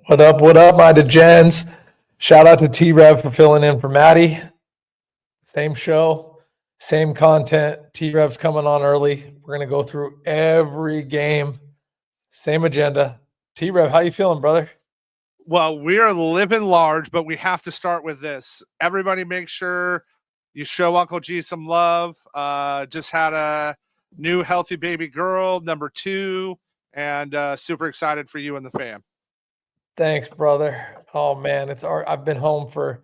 What up? What up, my Degens? Shout out to T-Rev for filling in for Maddie. Same show, same content. T-Rev's coming on early. We're going to go through every game. Same agenda. T-Rev, how you feeling, brother? Well, we are living large, but we have to start with this. Everybody make sure you show Uncle G some love. Just had a new healthy baby girl, number 2, and super excited for you and the fam. Thanks, brother. Oh, man, I've been home for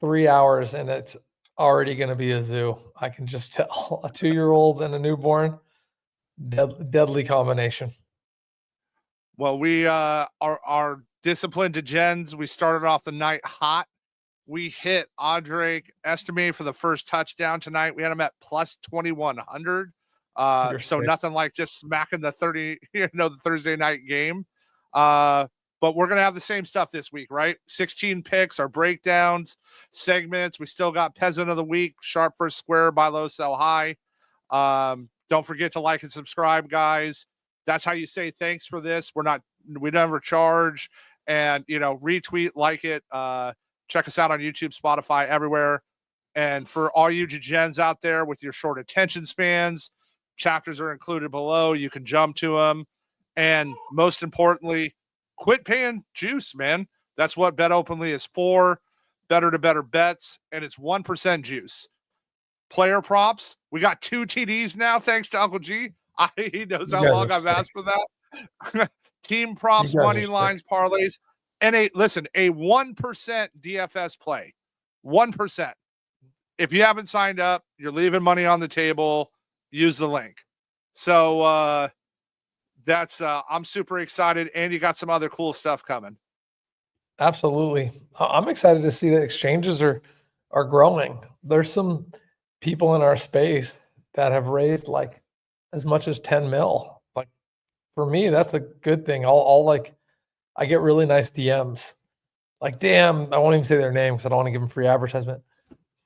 3 hours, and it's already going to be a zoo. I can just tell. A 2-year-old and a newborn, deadly combination. Well, we are disciplined Degens. We started off the night hot. We hit Andre estimated for the first touchdown tonight. We had him at plus 2,100. So sick. Nothing like just smacking the the Thursday night game. But we're going to have the same stuff this week, right? 16 picks, our breakdowns, segments. We still got Peasant of the Week, sharp first square, buy low, sell high. Don't forget to like and subscribe, guys. That's how you say thanks for this. We never charge. And, retweet, like it. Check us out on YouTube, Spotify, everywhere. And for all you Degens out there with your short attention spans, chapters are included below. You can jump to them. And most importantly, quit paying juice, man. That's what Bet Openly is for. Better to better bets. And it's 1% juice. Player props. We got 2 TDs now, thanks to Uncle G. He knows how long I've asked for that. Team props, money lines, parlays, and a 1% DFS play. 1%. If you haven't signed up, you're leaving money on the table. Use the link. So that's I'm super excited, and you got some other cool stuff coming. Absolutely. I'm excited to see that exchanges are growing. There's some people in our space that have raised like as much as 10 mil. Like for me, that's a good thing. I get really nice DMs. Like, damn, I won't even say their name because I don't want to give them free advertisement.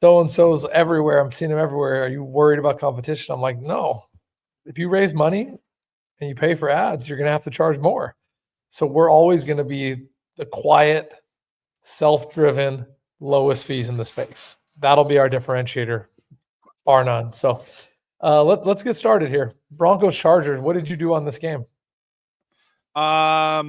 So-and-so's everywhere. I'm seeing them everywhere. Are you worried about competition? I'm like, no. If you raise money and you pay for ads, you're going to have to charge more. So we're always going to be the quiet, self-driven, lowest fees in the space. That'll be our differentiator, bar none. So let's get started here. Broncos Chargers. What did you do on this game? I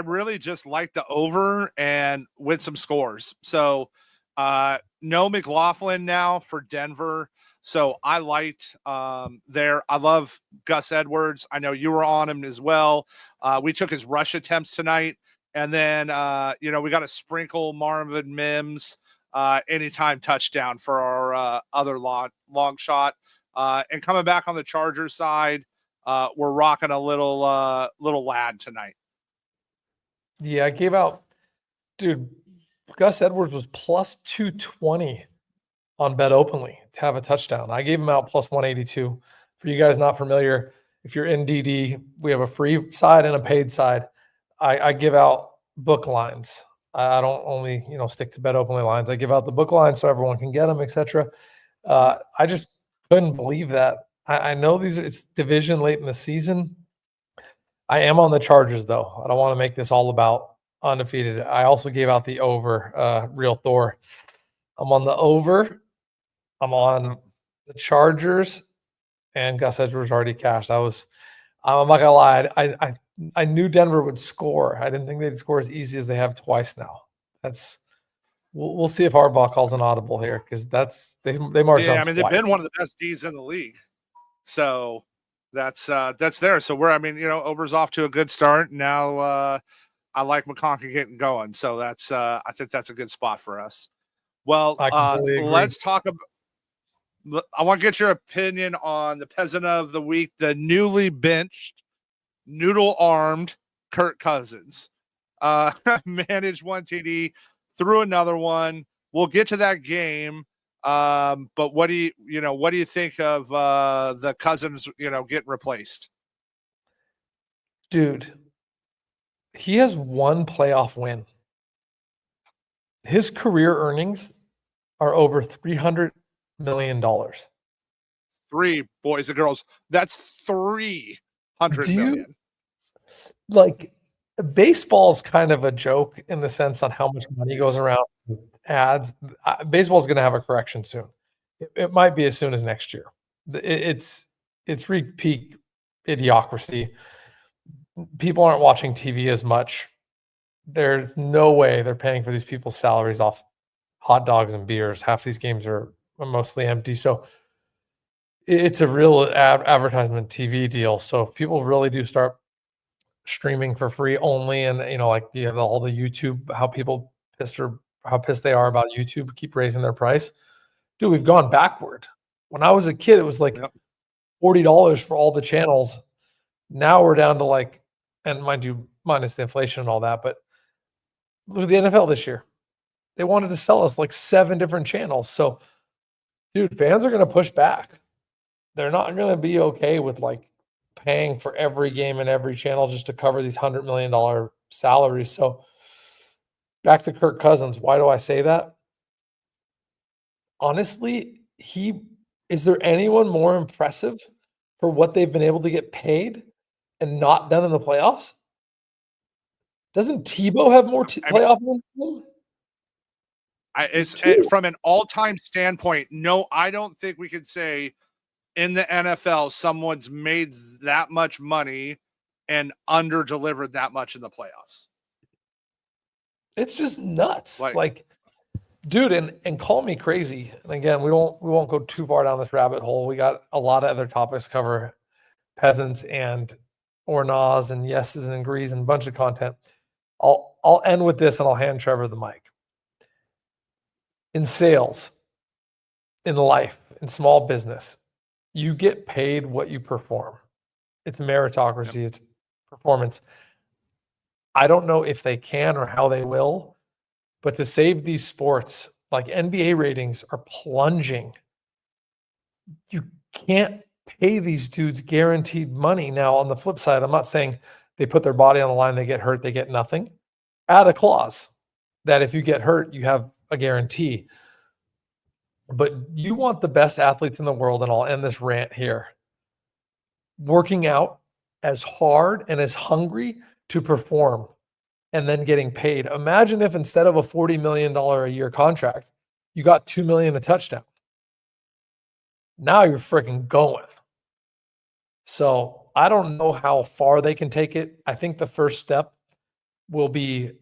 really just like the over and with some scores. So no McLaughlin now for Denver. So I liked there. I love Gus Edwards. I know you were on him as well. We took his rush attempts tonight. And then, we got to sprinkle Marvin Mims anytime touchdown for our other long shot. And coming back on the Chargers side, we're rocking a little lad tonight. Yeah, I gave out, dude, Gus Edwards was plus 220 on Bet Openly to have a touchdown. I gave him out plus 182. For you guys not familiar, if you're in DD, we have a free side and a paid side. I give out book lines. I don't only, stick to Bet Openly lines. I give out the book lines so everyone can get them, etc. I just couldn't believe that. I know it's division late in the season. I am on the Chargers, though. I don't want to make this all about undefeated. I also gave out the over, Real Thor. I'm on the over. I'm on the Chargers, and Gus Edwards already cashed. I'm not going to lie. I knew Denver would score. I didn't think they'd score as easy as they have twice now. We'll see if Harbaugh calls an audible here because they marched down they've been one of the best Ds in the league. So that's there. So over's off to a good start. Now I like McConkey getting going. So that's I think that's a good spot for us. Well, let's talk about. I want to get your opinion on the Peasant of the Week, the newly benched, noodle-armed Kirk Cousins. Managed 1 TD, threw another one. We'll get to that game. But what do you think of the Cousins, getting replaced? Dude, he has 1 playoff win. His career earnings are over $300 million. 3 boys and girls. That's 300 million. Like, Baseball is kind of a joke in the sense on how much money goes around with ads. Baseball is going to have a correction soon. It might be as soon as next year. It's reached peak idiocracy. People aren't watching TV as much. There's no way they're paying for these people's salaries off hot dogs and beers. Half these games are mostly empty. So it's a real advertisement TV deal. So if people really do start streaming for free only, and like you have all the YouTube, how pissed they are about YouTube, keep raising their price. Dude, we've gone backward. When I was a kid, it was like $40 for all the channels. Now we're down to like, and mind you, minus the inflation and all that, but look at the NFL this year. They wanted to sell us like 7 different channels. So, dude, fans are going to push back. They're not going to be okay with like paying for every game and every channel just to cover these $100 million salaries. So, back to Kirk Cousins. Why do I say that? Honestly, is there anyone more impressive for what they've been able to get paid and not done in the playoffs? Doesn't Tebow have more playoff wins than him? From an all-time standpoint, no, I don't think we could say in the NFL someone's made that much money and under-delivered that much in the playoffs. It's just nuts. Like dude, and call me crazy. And again, we won't go too far down this rabbit hole. We got a lot of other topics to cover, peasants and or nahs and yeses and agrees and a bunch of content. I'll end with this and I'll hand Trevor the mic. In sales, in life, in small business, you get paid what you perform. It's meritocracy, it's performance. I don't know if they can or how they will, but to save these sports, like NBA ratings are plunging. You can't pay these dudes guaranteed money. Now, on the flip side, I'm not saying they put their body on the line, they get hurt, they get nothing. Add a clause that if you get hurt, you have a guarantee. But you want the best athletes in the world, and I'll end this rant here, working out as hard and as hungry to perform and then getting paid. Imagine if instead of a $40 million a year contract, you got $2 million a touchdown. Now you're freaking going. So I don't know how far they can take it. I think the first step will be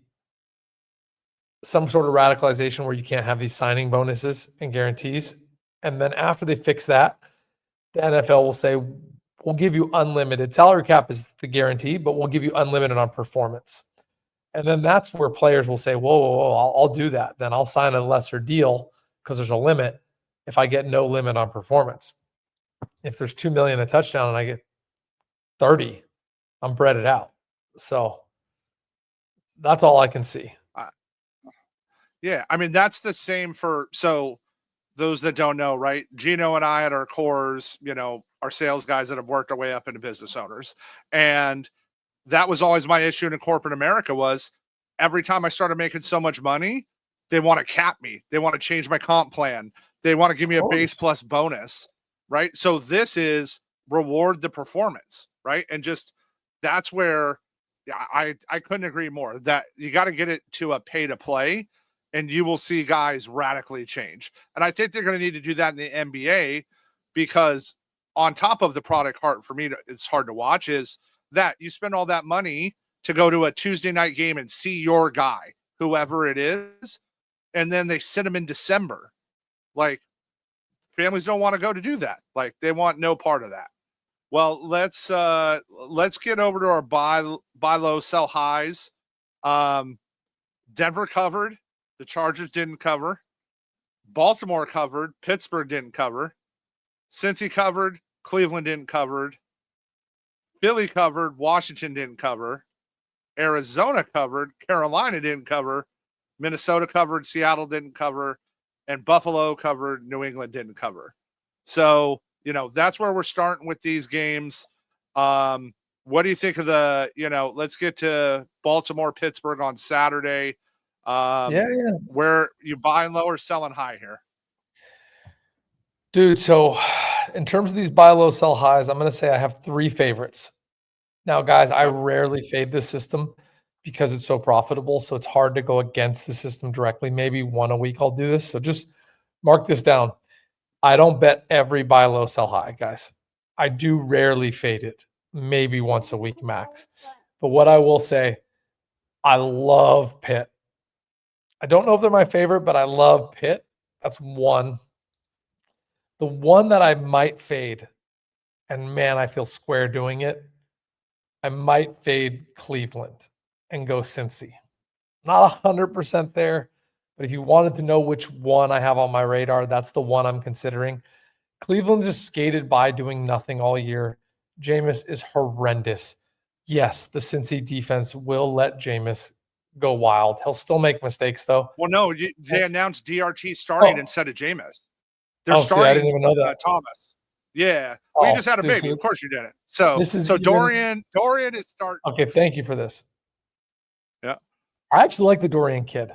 some sort of radicalization where you can't have these signing bonuses and guarantees. And then after they fix that, the NFL will say, we'll give you unlimited. Salary cap is the guarantee, but we'll give you unlimited on performance. And then that's where players will say, whoa, I'll do that. Then I'll sign a lesser deal because there's a limit if I get no limit on performance. If there's $2 million a touchdown and I get 30, I'm breaded out. So that's all I can see. Yeah, I mean, that's the same for, so those that don't know, right? Gino and I at our cores, our sales guys that have worked our way up into business owners. And that was always my issue in corporate America was every time I started making so much money, they want to cap me. They want to change my comp plan. They want to give me a base plus bonus, right? So this is reward the performance, right? And just that's where I couldn't agree more that you got to get it to a pay to play and you will see guys radically change. And I think they're going to need to do that in the NBA because on top of the product heart for me, it's hard to watch is that you spend all that money to go to a Tuesday night game and see your guy, whoever it is. And then they sit them in December. Like families don't want to go to do that. Like they want no part of that. Well, let's get over to our buy low, sell highs. Denver covered. The Chargers didn't cover. Baltimore covered. Pittsburgh didn't cover. Cincy covered. Cleveland didn't cover. Philly covered. Washington didn't cover. Arizona covered. Carolina didn't cover. Minnesota covered. Seattle didn't cover. And Buffalo covered. New England didn't cover. So, that's where we're starting with these games. What do you think of let's get to Baltimore, Pittsburgh on Saturday. Where you buying low or selling high here? Dude, so in terms of these buy low, sell highs, I'm going to say I have 3 favorites. Now, guys, I rarely fade this system because it's so profitable. So it's hard to go against the system directly. Maybe one a week I'll do this. So just mark this down. I don't bet every buy low, sell high, guys. I do rarely fade it, maybe once a week max. But what I will say, I love Pitt. I don't know if they're my favorite, but I love Pitt. That's one. The one that I might fade, and man, I feel square doing it. I might fade Cleveland and go Cincy. Not 100% there, but if you wanted to know which one I have on my radar, that's the one I'm considering. Cleveland just skated by doing nothing all year. Jameis is horrendous. Yes, the Cincy defense will let Jameis go wild. He'll still make mistakes, though. Well, no, they announced DRT starting instead of Jameis. They're starting. I didn't even know that. Thomas. Yeah, we just had a baby. Of course you didn't. So Dorian is starting. Okay, thank you for this. Yeah, I actually like the Dorian kid.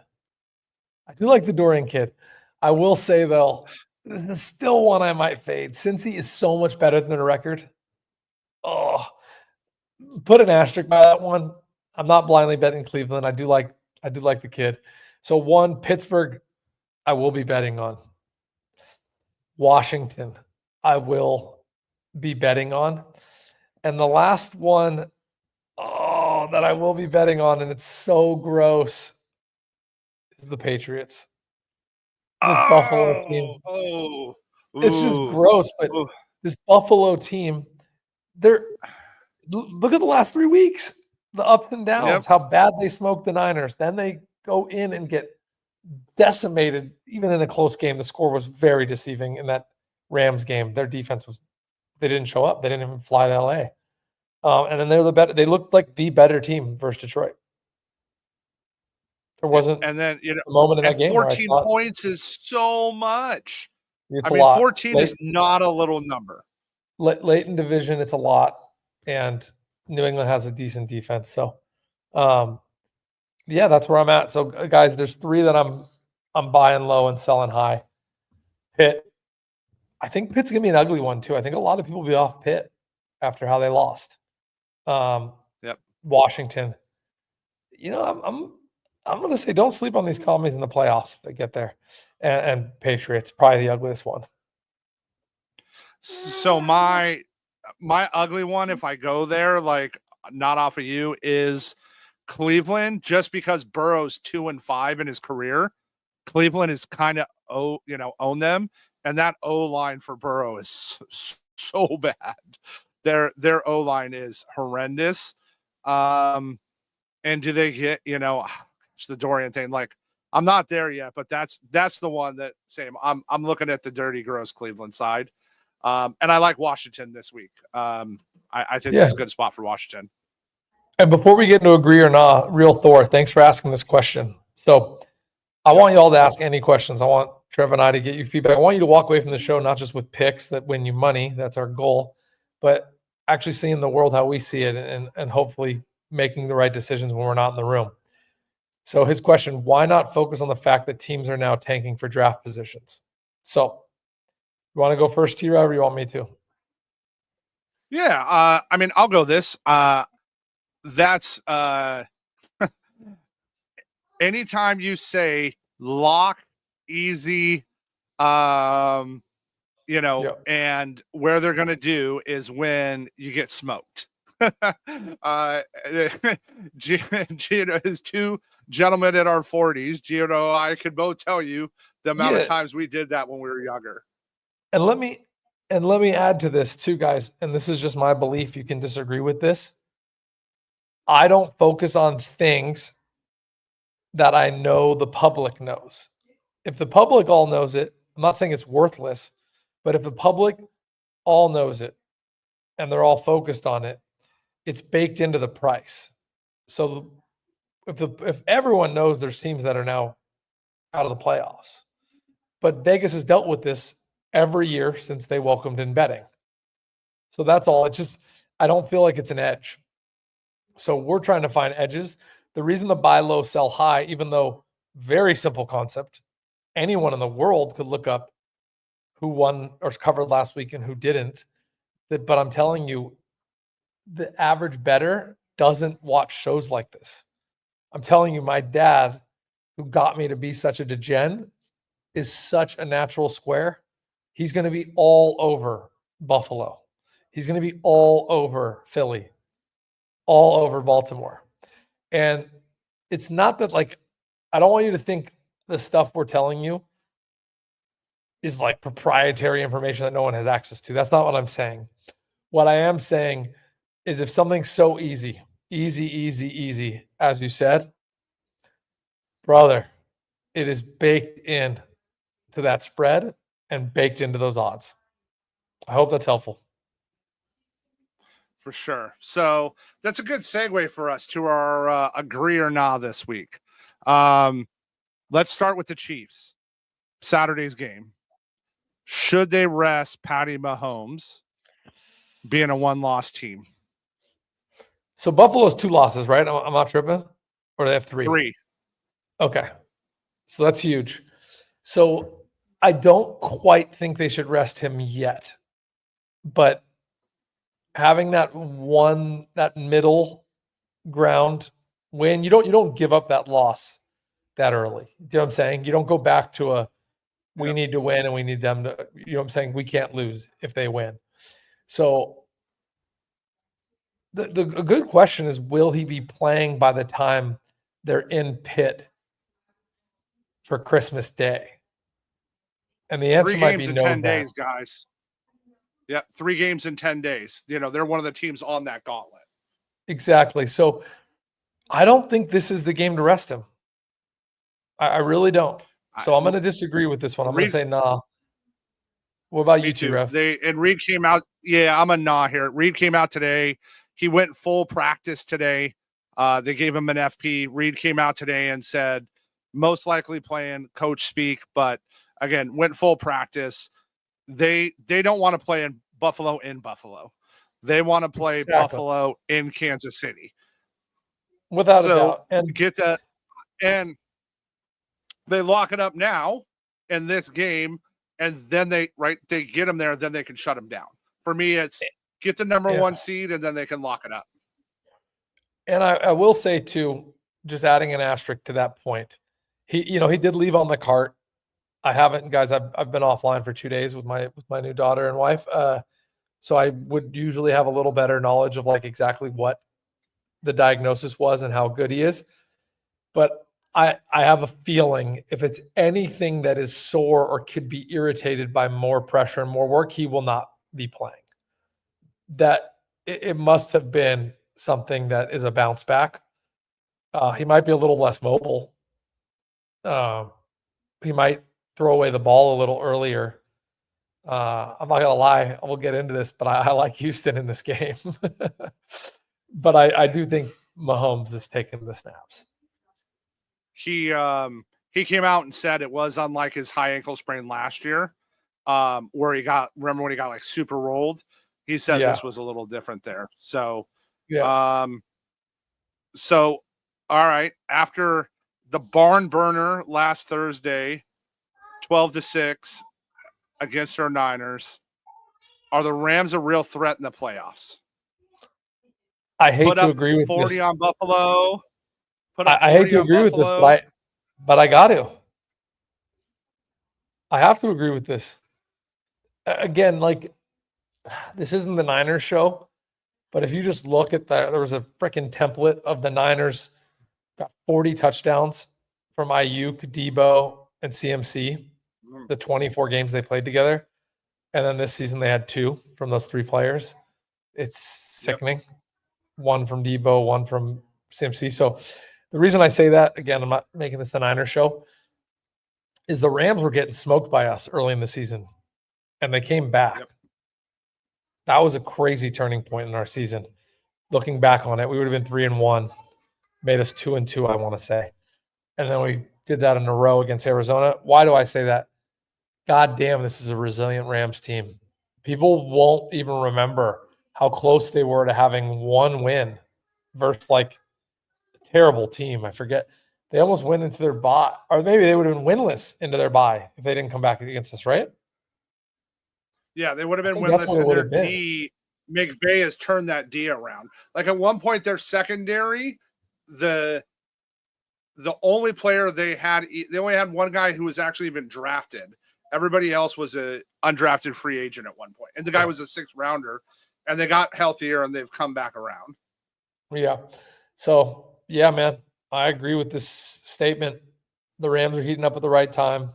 I do like the Dorian kid. I will say though, this is still one I might fade. Cincy is so much better than the record. Oh, put an asterisk by that one. I'm not blindly betting Cleveland. I do like the kid. So one, Pittsburgh, I will be betting on. Washington, I will be betting on. And the last one, that I will be betting on, and it's so gross, is the Patriots. This Buffalo team. It's just gross, but this Buffalo team, look at the last 3 weeks, the ups and downs, how bad they smoked the Niners. Then they go in and get decimated, even in a close game. The score was very deceiving in that Rams game. Their defense they didn't show up. They didn't even fly to LA. And then they looked like the better team versus Detroit. There wasn't a moment in that game. 14 points is so much. It's a lot. 14 is not a little number. Late in division, it's a lot. And New England has a decent defense. So, that's where I'm at. So, guys, there's 3 that I'm buying low and selling high. Pitt. I think Pitt's going to be an ugly one, too. I think a lot of people will be off Pitt after how they lost. Washington. I'm going to say don't sleep on these commies in the playoffs if they get there. And Patriots, probably the ugliest one. So my ugly one, if I go there, like not off of you, is Cleveland, just because Burrow's 2-5 in his career. Cleveland is kind of own them, and that O-line for Burrow is so bad. Their O-line is horrendous. And do they get the Dorian thing? Like, I'm not there yet, but that's the one that I'm looking at the dirty, gross Cleveland side. And I like Washington this week. I think this is a good spot for Washington. And before we get into agree or not, Real Thor, thanks for asking this question. So I want you all to ask any questions. I want Trevor and I to get you feedback. I want you to walk away from the show not just with picks that win you money, that's our goal, but actually seeing the world how we see it and hopefully making the right decisions when we're not in the room. So his question, why not focus on the fact that teams are now tanking for draft positions? So you want to go first, T-Rob, or you want me to? Yeah, I'll go this. That's anytime you say lock, easy, and where they're going to do is when you get smoked. Gino is 2 gentlemen in our 40s. Gino, I can both tell you the amount of times we did that when we were younger. And let me add to this too, guys. And this is just my belief. You can disagree with this. I don't focus on things that I know the public knows. If the public all knows it, I'm not saying it's worthless, but if the public all knows it and they're all focused on it, it's baked into the price. So if everyone knows there's teams that are now out of the playoffs, but Vegas has dealt with this every year since they welcomed in betting. So that's all. I don't feel like it's an edge. So we're trying to find edges. The reason the buy low, sell high, even though very simple concept, anyone in the world could look up who won or covered last week and who didn't. But I'm telling you, the average bettor doesn't watch shows like this. I'm telling you, my dad, who got me to be such a degen, is such a natural square. He's going to be all over Buffalo. He's going to be all over Philly, all over Baltimore. And it's not that, like, I don't want you to think the stuff we're telling you is like proprietary information that no one has access to. That's not what I'm saying. What I am saying is if something's so easy, as you said, brother, it is baked in to that spread and baked into those odds. I hope that's helpful. For sure. So that's a good segue for us to our agree or nah this week. Let's start with the Chiefs. Saturday's game. Should they rest Patty Mahomes being a one-loss team? So Buffalo's 2 losses, right? I'm not tripping? Or they have 3? 3. Okay. So that's huge. So I don't quite think they should rest him yet. But having that middle ground win, you don't give up that loss that early. You know what I'm saying? You don't go back to we need to win and we need them to, you know what I'm saying? We can't lose if they win. So a good question is, will he be playing by the time they're in Pitt for Christmas Day? And the answer 3 might games be in no. 10 days, guys. Yeah, 3 games in 10 days. You know, they're one of the teams on that gauntlet. Exactly. So I don't think this is the game to rest him. I really don't. So I'm going to disagree with this one. I'm going to say nah. What about you two, Rev? Reed came out. Yeah, I'm a nah here. Reed came out today. He went full practice today. They gave him an FP. Reed came out today and said, most likely playing, coach speak, but again, went full practice. They don't want to play in Buffalo. They want to play Buffalo in Kansas City. Without a doubt. And get that. And they lock it up now in this game, and then they get them there, then they can shut them down. For me, it's get the number 1 seed, and then they can lock it up. And I will say too, just adding an asterisk to that point, he did leave on the cart. I haven't, guys. I've been offline for 2 days with my new daughter and wife. So I would usually have a little better knowledge of like exactly what the diagnosis was and how good he is. But I have a feeling if it's anything that is sore or could be irritated by more pressure and more work, he will not be playing. That it must have been something that is a bounce back. He might be a little less mobile. He might throw away the ball a little earlier. I'm not gonna lie, we'll get into this, but I like Houston in this game. But I do think Mahomes is taking the snaps. He came out and said it was unlike his high ankle sprain last year, where remember when he got like super rolled? He said this was a little different there. So, so all right, after the barn burner last Thursday, 12-6 against our Niners, are the Rams a real threat in the playoffs? I hate to agree with 40 this. on Buffalo. I hate to agree with this, but I got to. I have to agree with this. Again, like, this isn't the Niners show, but if you just look at there was a freaking template of the Niners got 40 touchdowns from Ayuk, Debo, and CMC, the 24 games they played together. And then this season they had 2 from those 3 players. It's sickening. Yep. 1 from Debo, 1 from CMC. So the reason I say that, again, I'm not making this the Niners show, is the Rams were getting smoked by us early in the season, and they came back. Yep. That was a crazy turning point in our season. Looking back on it, we would have been 3-1, made us 2-2, I want to say. And then we did that in a row against Arizona. Why do I say that? God damn, this is a resilient Rams team. People won't even remember how close they were to having 1 win versus like a terrible team. I forget. They almost went into their bye, or maybe they would have been winless into their bye if they didn't come back against us, right? Yeah, they would have been winless, and their D, McVay has turned that D around. Like at one point, their secondary, the the only player they only had one guy who was actually even drafted. Everybody else was a undrafted free agent at one point. And the guy was a 6th rounder, and they got healthier and they've come back around. Yeah. So, yeah, man, I agree with this statement. The Rams are heating up at the right time.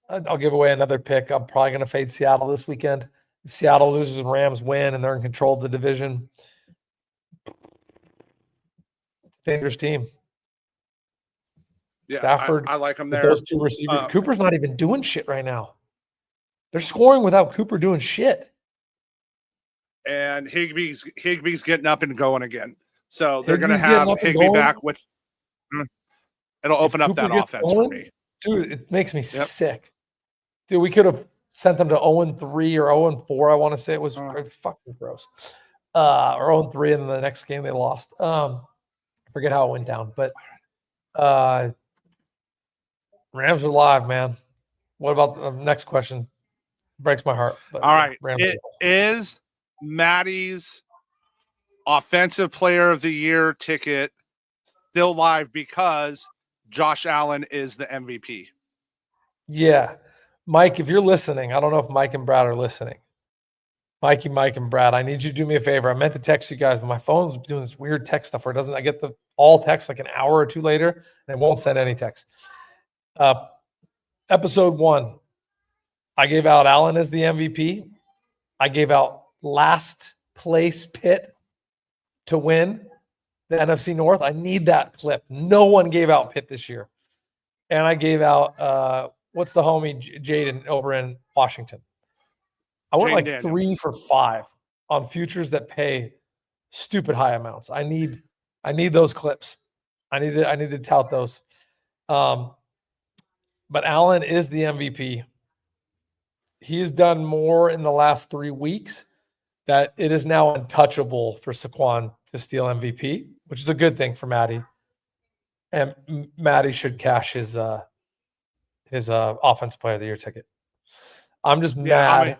I'll give away another pick. I'm probably going to fade Seattle this weekend. If Seattle loses and Rams win and they're in control of the division, it's a dangerous team. Yeah, Stafford, I like them there. those 2 receivers. Cooper's not even doing shit right now. They're scoring without Cooper doing shit. And Higbee's getting up and going again. So they're going to have Higbee back, which it'll open up that offense for me. Dude, it makes me sick. Dude, we could have sent them to 0-3 or 0-4. I want to say it was fucking gross. Or 0-3 in the next game they lost. Forget how it went down. But Rams are live, man. What about the next question? Breaks my heart. But all right. Rams it is Maddie's Offensive Player of the Year ticket still live because Josh Allen is the MVP. Yeah. Mike, if you're listening, I don't know if Mike and Brad are listening. Mikey, Mike, and Brad, I need you to do me a favor. I meant to text you guys, but my phone's doing this weird text stuff where I get the all text like an hour or 2 later, and it won't send any text. Episode 1, I gave out Allen as the MVP. I gave out last place Pitt to win the NFC North. I need that clip. No one gave out Pitt this year. And I gave out, what's the homie Jaden over in Washington? I went like Daniels. 3 for 5 on futures that pay stupid high amounts. I need those clips. I need to tout those. But Allen is the MVP. He's done more in the last 3 weeks that it is now untouchable for Saquon to steal MVP, which is a good thing for Matty. And Matty should cash his Offensive Player of the Year ticket. I'm just mad.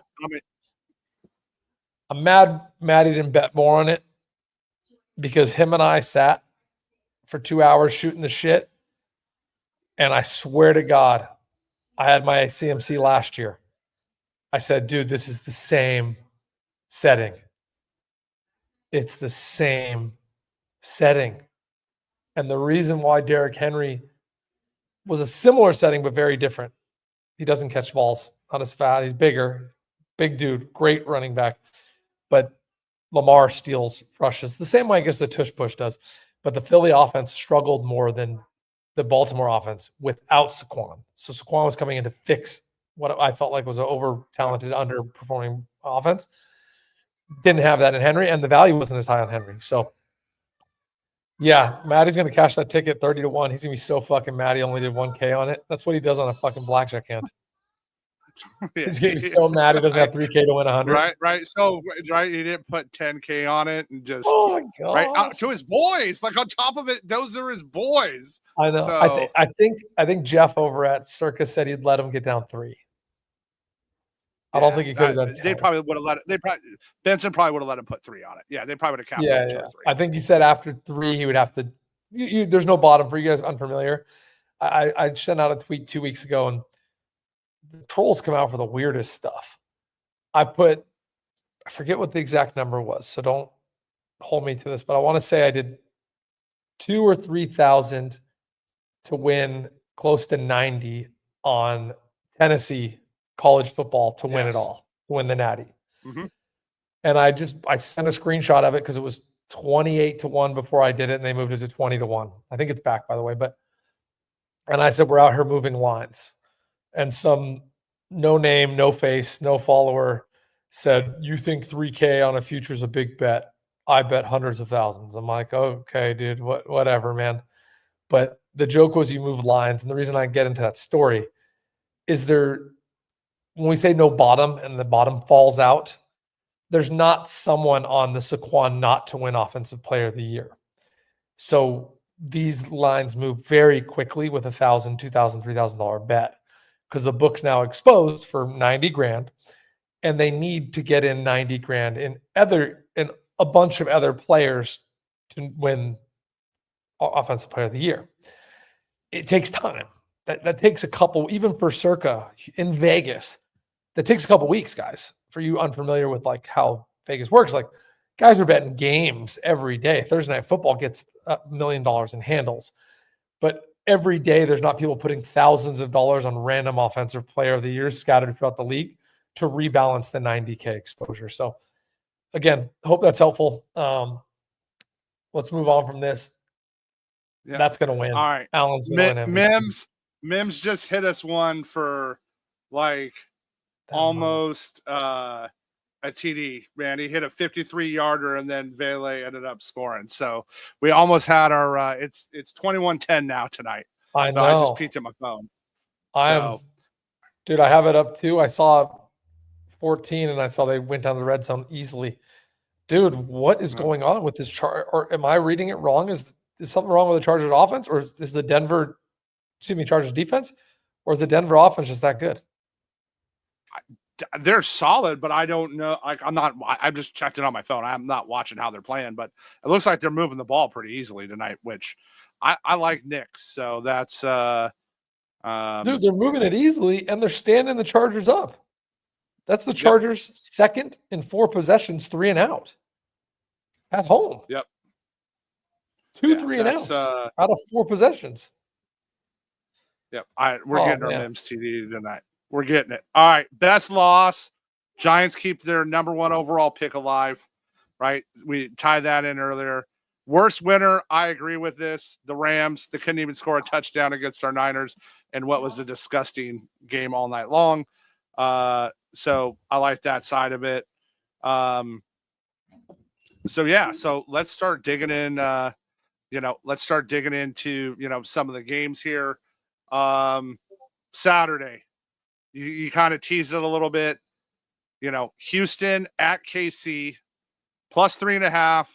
I'm mad Matty didn't bet more on it because him and I sat for 2 hours shooting the shit. And I swear to God, I had my CMC last year. I said, dude, this is the same setting. It's the same setting. And the reason why Derrick Henry was a similar setting, but very different. He doesn't catch balls, not as fast. He's bigger, big dude, great running back. But Lamar steals rushes the same way I guess the tush push does. But the Philly offense struggled more than the Baltimore offense without Saquon. So Saquon was coming in to fix what I felt like was an over-talented, underperforming offense. Didn't have that in Henry, and the value wasn't as high on Henry. So, yeah, Matty's going to cash that ticket 30-1. He's going to be so fucking mad he only did 1K on it. That's what he does on a fucking blackjack hand. He's going to be so mad he doesn't have 3K to win 100. Right. So, he didn't put 10K on it and just right to his boys. Like on top of it, those are his boys. I know. So, I think Jeff over at Circus said he'd let him get down 3. I don't think he could have done 10. They probably would have let it. Benson probably would have let him put 3 on it. Yeah, they probably would have capped it. Yeah. 3. I think he said after 3 he would have to. There's no bottom for you guys unfamiliar. I sent out a tweet 2 weeks ago, and the trolls come out for the weirdest stuff. I forget what the exact number was, so don't hold me to this, but I want to say I did 2,000 or 3,000 to win close to 90 on Tennessee college football to win it all, to win the Natty. Mm-hmm. And I sent a screenshot of it because it was 28-1 before I did it, and they moved it to 20-1. I think it's back, by the way. And I said, we're out here moving lines. And some no name, no face, no follower said, you think 3K on a future is a big bet. I bet hundreds of thousands. I'm like, okay, dude, whatever, man. But the joke was you moved lines. And the reason I get into that story is when we say no bottom and the bottom falls out, there's not someone on the Saquon not to win Offensive Player of the Year. So these lines move very quickly with $1,000, $2,000, $3,000 bet because the book's now exposed for 90 grand, and they need to get in 90 grand in a bunch of other players to win offensive player of the year. It takes time. That takes a couple, even for Circa in Vegas, that takes a couple weeks, guys. For you unfamiliar with like how Vegas works, like guys are betting games every day. Thursday Night Football gets $1 million in handles, but every day there's not people putting thousands of dollars on random offensive player of the year scattered throughout the league to rebalance the 90K exposure. So again, hope that's helpful. Let's move on from this. Yeah. That's going to win. All right. Allen's going to win. Mims just hit us one for like almost a TD, man. He hit a 53-yarder and then Vele ended up scoring. So we almost had our it's 21-10 now tonight. I just peeked at my phone. Dude, I have it up too. I saw 14 and I saw they went down the red zone easily. Dude, what is going on with this chart? Or am I reading it wrong? Is something wrong with the Chargers offense, or is the Chargers defense, or is the Denver offense just that good? They're solid, but I don't know. Like I just checked it on my phone. I'm not watching how they're playing, but it looks like they're moving the ball pretty easily tonight, which I like Knicks. So that's dude, they're moving it easily and they're standing the Chargers up. That's the Chargers' second in 4 possessions, 3 and out at home. Yep. 2 3 and outs out of 4 possessions. Yep. We're getting our Mims TD tonight. We're getting it. All right. Best loss. Giants keep their number 1 overall pick alive, right? We tied that in earlier. Worst winner, I agree with this. The Rams, they couldn't even score a touchdown against our Niners and what was a disgusting game all night long. So I like that side of it. So let's start digging in, let's start digging into, some of the games here. Saturday, you kind of teased it a little bit, Houston at KC plus 3.5,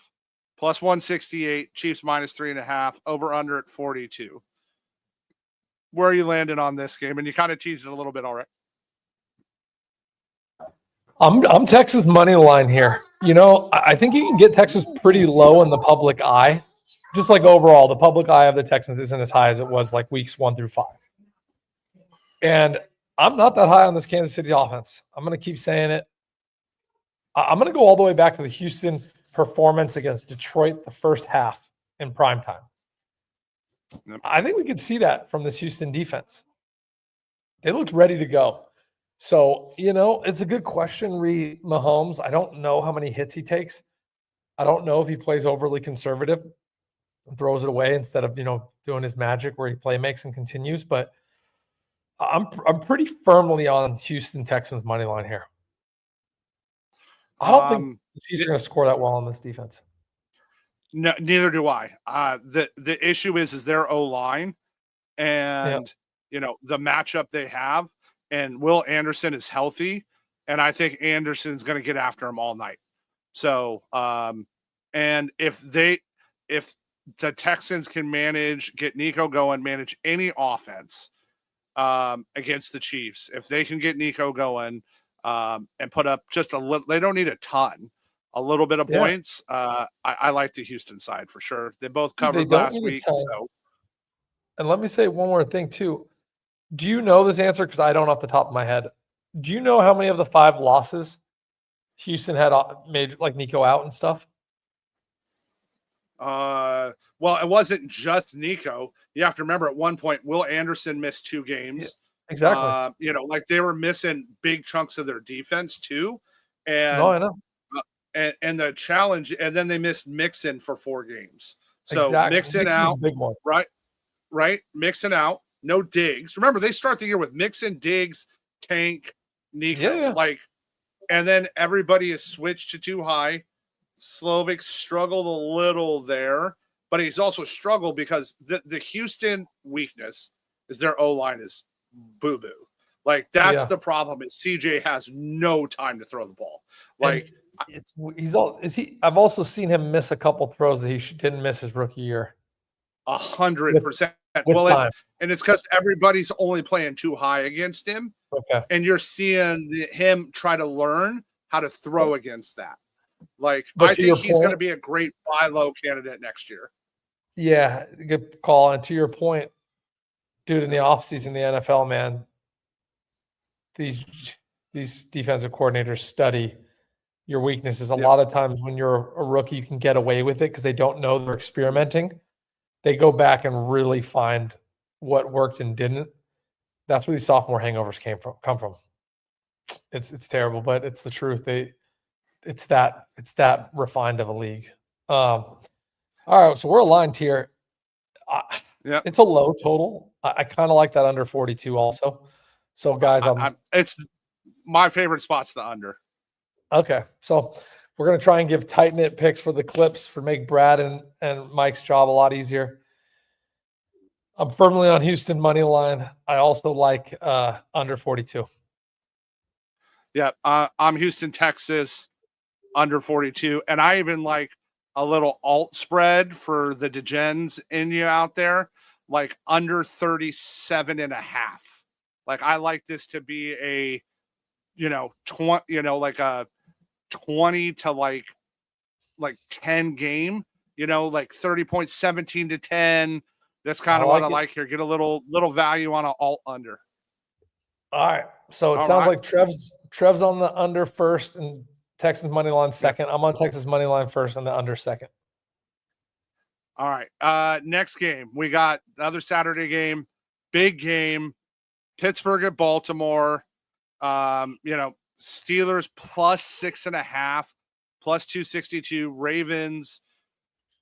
plus 168, Chiefs minus 3.5, over under at 42. Where are you landing on this game? And you kind of teased it a little bit already. I'm Texas money line here. I think you can get Texas pretty low in the public eye. Just like overall, the public eye of the Texans isn't as high as it was like weeks 1 through 5. And I'm not that high on this Kansas City offense. I'm going to keep saying it. I'm going to go all the way back to the Houston performance against Detroit the first half in primetime. Yep. I think we could see that from this Houston defense. They looked ready to go. So, it's a good question, Mahomes. I don't know how many hits he takes. I don't know if he plays overly conservative and throws it away instead of, doing his magic where he play makes and continues. But I'm pretty firmly on Houston Texans money line here. I don't think the Chiefs are going to score that well on this defense. No, neither do I. The issue is their O-line and, the matchup they have. And Will Anderson is healthy, and I think Anderson's going to get after him all night. So, and if the Texans can get Nico going, manage any offense against the Chiefs, if they can get Nico going and put up just a little, they don't need a ton, a little bit of points. I like the Houston side for sure. They both covered last week. So, and let me say one more thing too. Do you know this answer? Because I don't off the top of my head. Do you know how many of the 5 losses Houston had made like Nico out and stuff? Well, it wasn't just Nico. You have to remember at one point, Will Anderson missed 2 games. Yeah, exactly. Like they were missing big chunks of their defense too. And I know. And the challenge, and then they missed Mixon for 4 games. So Mixon out, big one. Right. Mixon out. No Diggs. Remember, they start the year with Mixon, Diggs, Tank, Nico. Yeah. And then everybody is switched to too high. Slovik struggled a little there, but he's also struggled because the Houston weakness is their O-line is boo-boo. Like, that's the problem is CJ has no time to throw the ball. Like, I've also seen him miss a couple throws that he didn't miss his rookie year. 100%. Well, and it's because everybody's only playing too high against him. Okay. And you're seeing him try to learn how to throw against that. Like, I think he's going to be a great buy low candidate next year. Yeah, good call. And to your point, dude, in the offseason, the NFL, man, these defensive coordinators study your weaknesses. A lot of times when you're a rookie, you can get away with it because they don't know they're experimenting. They go back and really find what worked and didn't. That's where these sophomore hangovers come from. It's terrible, but it's the truth. It's that refined of a league. All right, so we're aligned here. Yeah, It's a low total. I kind of like that under 42 also. So guys, it's my favorite spot's the under. Okay, so we're gonna try and give tight knit picks for the clips for make Brad and Mike's job a lot easier. I'm firmly on Houston money line. I also like under 42. Yeah, I'm Houston, Texas, under 42, and I even like a little alt spread for the Degens in you out there, like under 37.5. Like I like this to be a, 20, like a 20 to like 10 game, like 30 points, 17 to 10. That's kind of what I like here. Get a little value on an alt under. All right. So it sounds like Trev's on the under first and Texas money line second. I'm on Texas money line first and the under second. All right. Next game. We got the other Saturday game, big game, Pittsburgh at Baltimore. Steelers plus 6.5, plus 262. Ravens,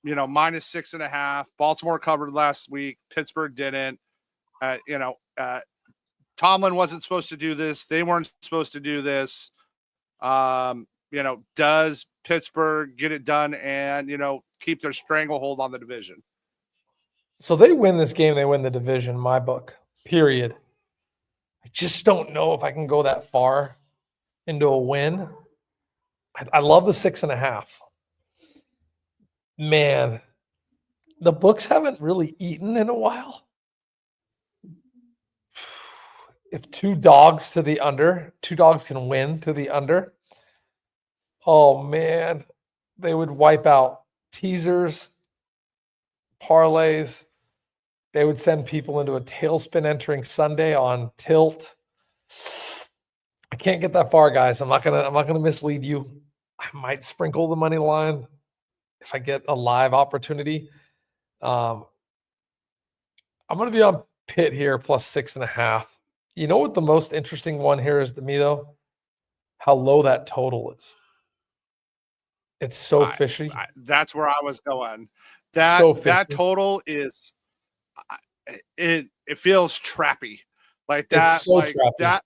minus 6.5. Baltimore covered last week. Pittsburgh didn't. Tomlin wasn't supposed to do this. They weren't supposed to do this. Does Pittsburgh get it done and, keep their stranglehold on the division? So they win this game, they win the division, my book, period. I just don't know if I can go that far into a win. I love the 6.5. Man, the books haven't really eaten in a while. If two dogs can win to the under, oh man, they would wipe out teasers, parlays. They would send people into a tailspin entering Sunday on tilt. I can't get that far, guys. I'm not gonna mislead you. I might sprinkle the money line if I get a live opportunity. I'm gonna be on Pitt here plus 6.5. You know what the most interesting one here is to me though? How low that total is. It's so fishy. That's where I was going. That total is it feels trappy. Like that, it's so like trappy. that,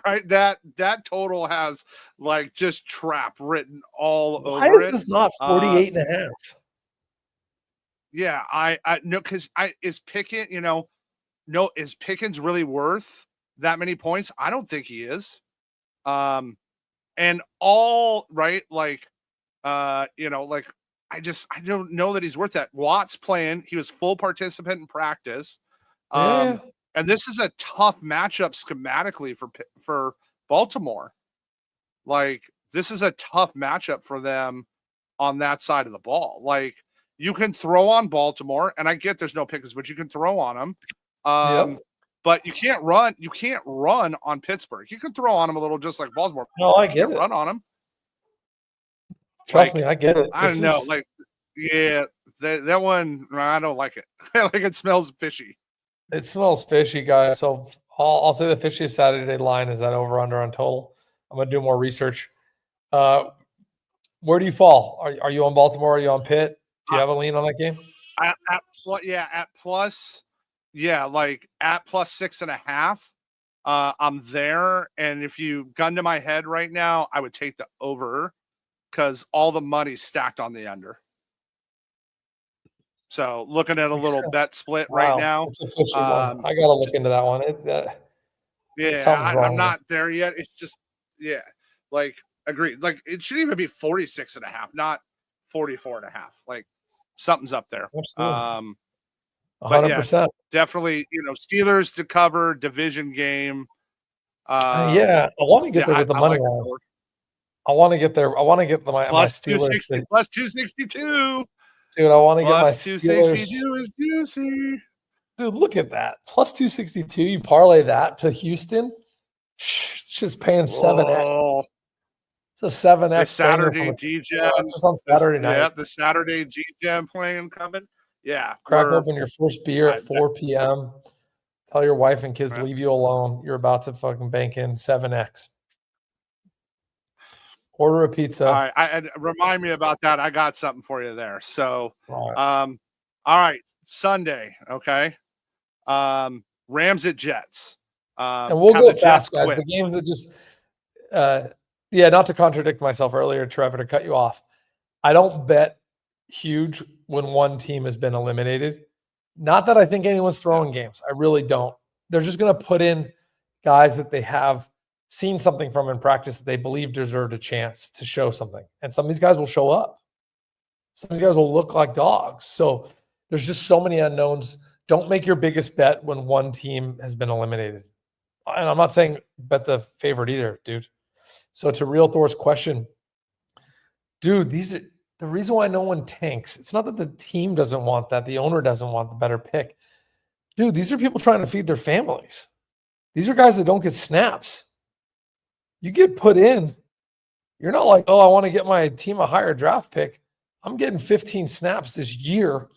right? That total has like just trap written all over it. Why is this not 48.5? Yeah, I know because is Pickett, is Pickens really worth that many points? I don't think he is. And all right, like I don't know that he's worth that. Watt's playing, he was full participant in practice. And this is a tough matchup schematically for Baltimore. Like this is a tough matchup for them on that side of the ball. Like you can throw on Baltimore, and I get there's no Pickens, but you can throw on them. But you can't run. You can't run on Pittsburgh. You can throw on them a little, just like Baltimore. No, I get it. Run on them. Trust me, I get it. I don't know. Like, yeah, that one, I don't like it. Like it smells fishy. It smells fishy, guys. So I'll say the fishiest Saturday line is that over under on total. I'm gonna do more research. Where do you fall? Are you on Baltimore? Are you on Pitt? Do you have a lean on that game? At plus 6.5. I'm there, and if you gun to my head right now, I would take the over because all the money's stacked on the under. So looking at a little bet split right now. It's a fishy one. I gotta look into that one. I'm not there yet. It's just like agreed. Like it should even be 46.5, not 44.5. Like something's up there. 100%. Yeah, definitely, Steelers to cover, division game. I want to get there with the money line. I want to get there. I want to get my Steelers plus 262. Dude, I want to get my Plus Steelers. 262 is juicy. Dude, look at that. Plus 262. You parlay that to Houston. It's just paying 7x. Oh, It's a 7x the banger from Saturday a G-Gem. just on Saturday night. The Saturday G-Gem playing coming. Yeah. Crack open your first beer at 4 p.m. Tell your wife and kids leave you alone. You're about to fucking bank in 7x. Order a pizza. All right. And remind me about that. I got something for you there. So, All right. all right. Sunday. Okay. Rams at Jets. And we'll go fast, guys. The games that just, not to contradict myself earlier, Trevor, to cut you off. I don't bet huge when one team has been eliminated. Not that I think anyone's throwing games. I really don't. They're just going to put in guys that they have seen something from in practice that they believe deserved a chance to show something. And some of these guys will show up. Some of these guys will look like dogs. So there's just so many unknowns. Don't make your biggest bet when one team has been eliminated. And I'm not saying bet the favorite either, dude. So to Real Thor's question, dude, the reason why no one tanks, it's not that the team doesn't want that. The owner doesn't want the better pick. Dude, these are people trying to feed their families. These are guys that don't get snaps. You get put in. You're not like, oh, I want to get my team a higher draft pick. I'm getting 15 snaps this year.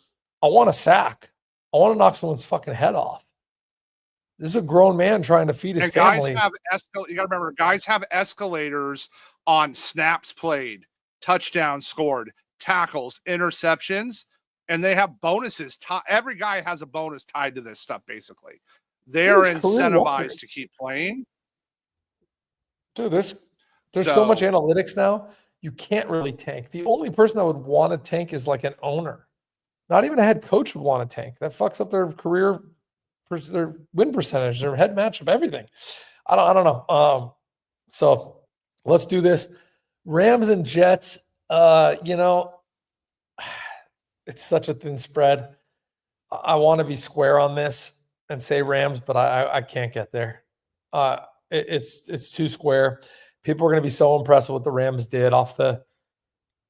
I want a sack. I want to knock someone's fucking head off. This is a grown man trying to feed his family. You got to remember, guys have escalators on snaps played, touchdowns scored, tackles, interceptions, and they have bonuses. Every guy has a bonus tied to this stuff, basically. They're incentivized to keep playing. Dude, there's so much analytics now. You can't really tank. The only person that would want to tank is like an owner. Not even a head coach would want to tank. That fucks up their career, their win percentage, their head matchup, everything. I don't know. So let's do this. Rams and Jets. It's such a thin spread. I want to be square on this and say Rams, but I can't get there. It's too square. People are going to be so impressed with what the Rams did off the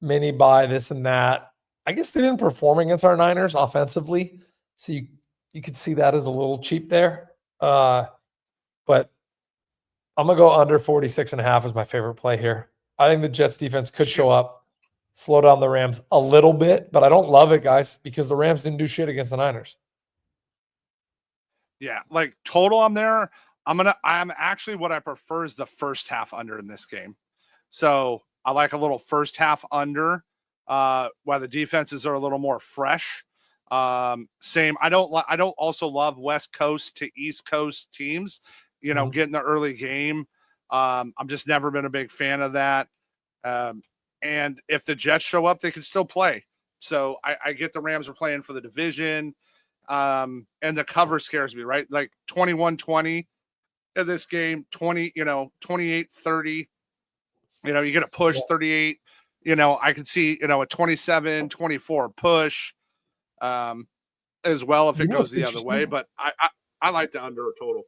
mini bye, this and that. I guess they didn't perform against our Niners offensively, so you could see that as a little cheap there. But I'm going to go under 46.5 as my favorite play here. I think the Jets defense could show up, slow down the Rams a little bit, but I don't love it, guys, because the Rams didn't do shit against the Niners. Yeah, like total I'm there. I'm actually what I prefer is the first half under in this game. So I like a little first half under, while the defenses are a little more fresh. Same. I don't also love West Coast to East Coast teams, getting the early game. I'm just never been a big fan of that. And if the Jets show up, they can still play. So I get the Rams are playing for the division. And the cover scares me, right? Like 21-20 in this game, 28-30. You're going to push 38. I can see, a 27-24 push as well if it goes the other way. But I like the under total.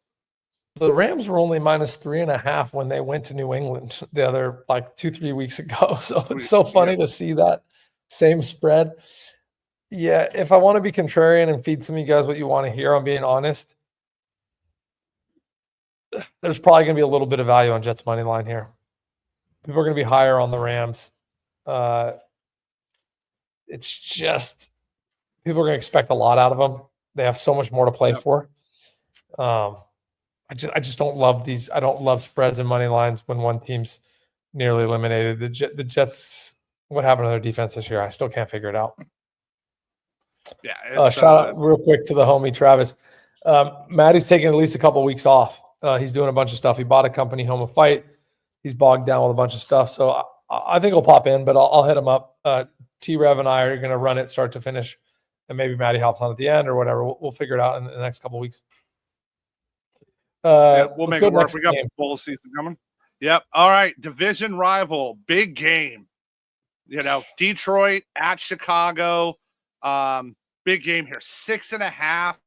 The Rams were only -3.5 when they went to New England the other 2-3 weeks ago. So it's so funny to see that same spread. Yeah, if I want to be contrarian and feed some of you guys what you want to hear, I'm being honest. There's probably going to be a little bit of value on Jets money line here. People are going to be higher on the Rams. It's just people are going to expect a lot out of them. They have so much more to play for. I just don't love these. I don't love spreads and money lines when one team's nearly eliminated. The Jets. What happened to their defense this year? I still can't figure it out. Yeah. Shout out real quick to the homie Travis. Maddie's taking at least a couple of weeks off. He's doing a bunch of stuff. He bought a company, Home of Fight. He's bogged down with a bunch of stuff. So I think he'll pop in, but I'll hit him up. T-Rev and I are going to run it start to finish, and maybe Maddie hops on at the end or whatever. We'll figure it out in the next couple of weeks. We'll make it work. We got bowl season coming. Yep. All right. Division rival, big game. Detroit at Chicago. Big game here. 6.5.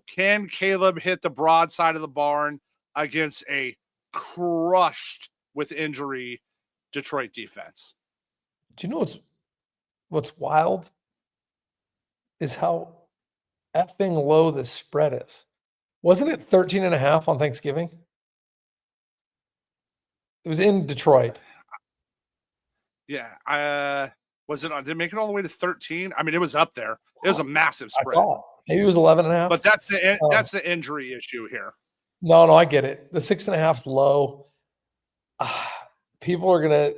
Can Caleb hit the broad side of the barn against a crushed with injury Detroit defense? Do you know what's wild is how effing low this spread is. Wasn't it 13.5 on Thanksgiving? It was in Detroit. Yeah. Was it on? Did it make it all the way to 13? I mean, it was up there. It was a massive I spread. thought maybe it was 11.5. But that's the injury issue here. No, I get it. The 6.5's low. People are gonna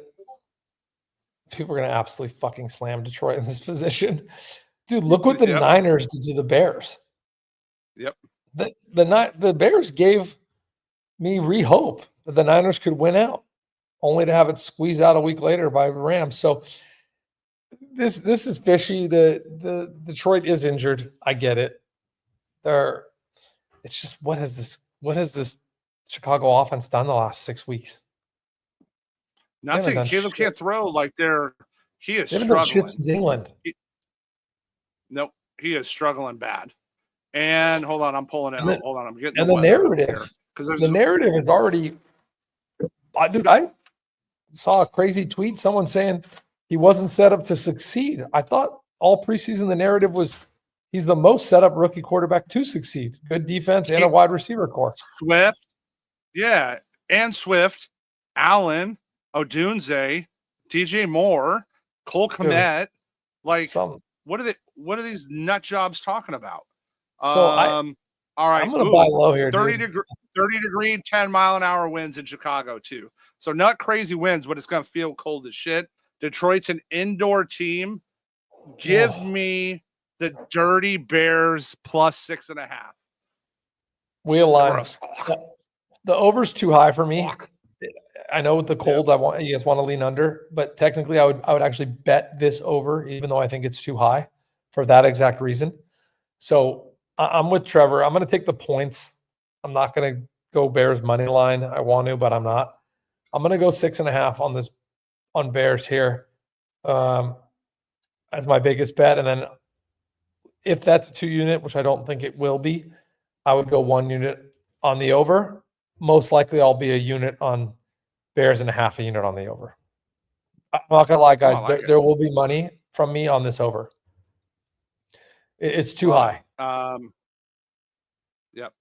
absolutely fucking slam Detroit in this position. Dude, look what the Niners did to the Bears. Yep. The Bears gave me hope that the Niners could win out, only to have it squeezed out a week later by the Rams. So this is fishy. The Detroit is injured. I get it. It's just what has this Chicago offense done the last 6 weeks? Nothing. Caleb can't throw like he is struggling. Shit since England. Nope. He is struggling bad. And hold on, I'm pulling it out. Hold on, I'm getting the narrative. Because the narrative is already. Dude, I saw a crazy tweet. Someone saying he wasn't set up to succeed. I thought all preseason the narrative was he's the most set up rookie quarterback to succeed. Good defense and a wide receiver core. Swift, yeah, and Swift, Allen, Odunze, DJ Moore, Cole Kmet. What are these nut jobs talking about? All right, I'm gonna buy low here. 30 degree, 10-mile-an-hour winds in Chicago too. So not crazy winds, but it's gonna feel cold as shit. Detroit's an indoor team. Give me the Dirty Bears plus 6.5. We align. The over's too high for me. I know with the cold, you guys want to lean under, but technically, I would actually bet this over, even though I think it's too high for that exact reason. So I'm with Trevor. I'm going to take the points. I'm not going to go Bears money line. I want to, but I'm not. I'm going to go 6.5 on Bears here as my biggest bet, and then if that's a 2-unit, which I don't think it will be, I would go 1 unit on the over. Most likely, I'll be a unit on Bears and a half a unit on the over. I'm not gonna lie, guys. There will be money from me on this over. It's too high. Yep.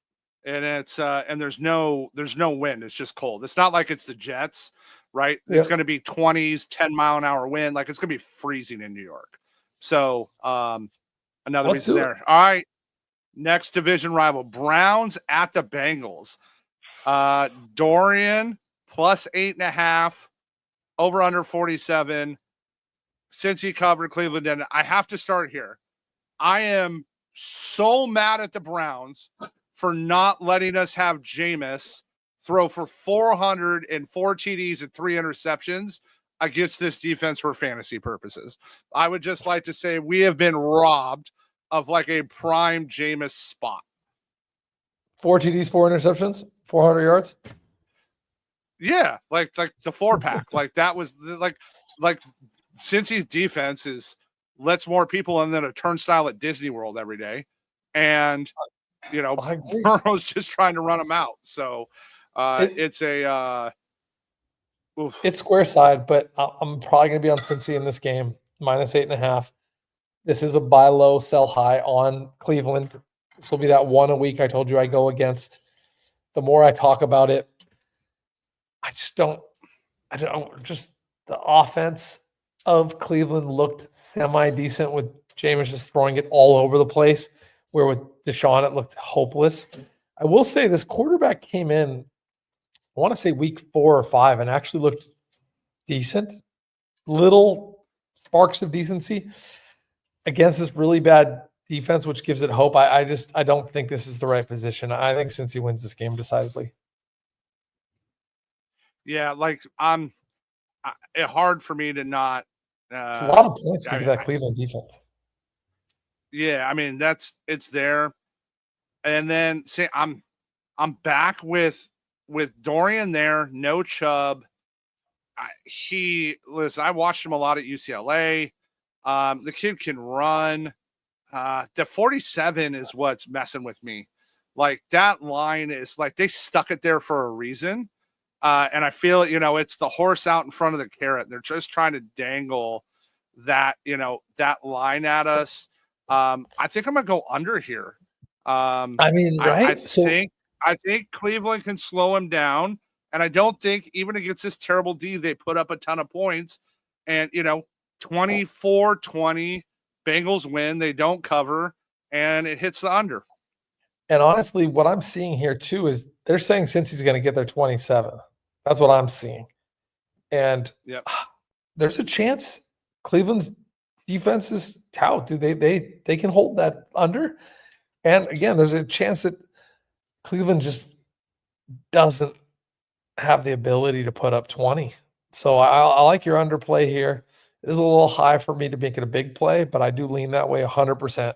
And it's and there's no wind. It's just cold. It's not like it's the Jets, right? Yep. It's going to be 20s, 10-mile-an-hour wind. Like it's going to be freezing in New York. So another reason there. All right. Next division rival, Browns at the Bengals. Dorian plus 8.5, over under 47. Since he covered Cleveland, and I have to start here. I am so mad at the Browns for not letting us have Jameis throw for 404 TDs and 3 interceptions against this defense for fantasy purposes. I would just like to say we have been robbed of like a prime Jameis spot. 4 TDs, 4 interceptions, 400 yards. Yeah, like the 4-pack. Like that was like Cincy's defense lets more in than a turnstile at Disney World every day. And, Burrow's just trying to run them out. So it's square side, but I'm probably going to be on Cincy in this game, minus 8.5. This is a buy low, sell high on Cleveland. This will be that one a week I told you I go against. The more I talk about it, just the offense of Cleveland looked semi-decent with Jameis just throwing it all over the place, where with Deshaun it looked hopeless. I will say this quarterback came in, I want to say week 4 or 5, and actually looked decent. Little sparks of decency against this really bad defense, which gives it hope. I don't think this is the right position. I think Cincy wins this game decidedly. Yeah, it's hard for me to not. It's a lot of points to give that Cleveland defense. Yeah, I mean it's there, and then say I'm back with Dorian there. No Chubb. I watched him a lot at UCLA. The kid can run. The 47 is what's messing with me. Like that line is like they stuck it there for a reason. And I feel, it's the horse out in front of the carrot. They're just trying to dangle that, that line at us. I think I'm going to go under here. I mean, right? I think Cleveland can slow him down. And I don't think even against this terrible D, they put up a ton of points. And, 24-20, Bengals win. They don't cover, and it hits the under. And honestly, what I'm seeing here too is they're saying since he's going to get their 27. That's what I'm seeing. And there's a chance Cleveland's defense is tout. They can hold that under. And again, there's a chance that Cleveland just doesn't have the ability to put up 20. So I like your underplay here. It is a little high for me to make it a big play, but I do lean that way 100%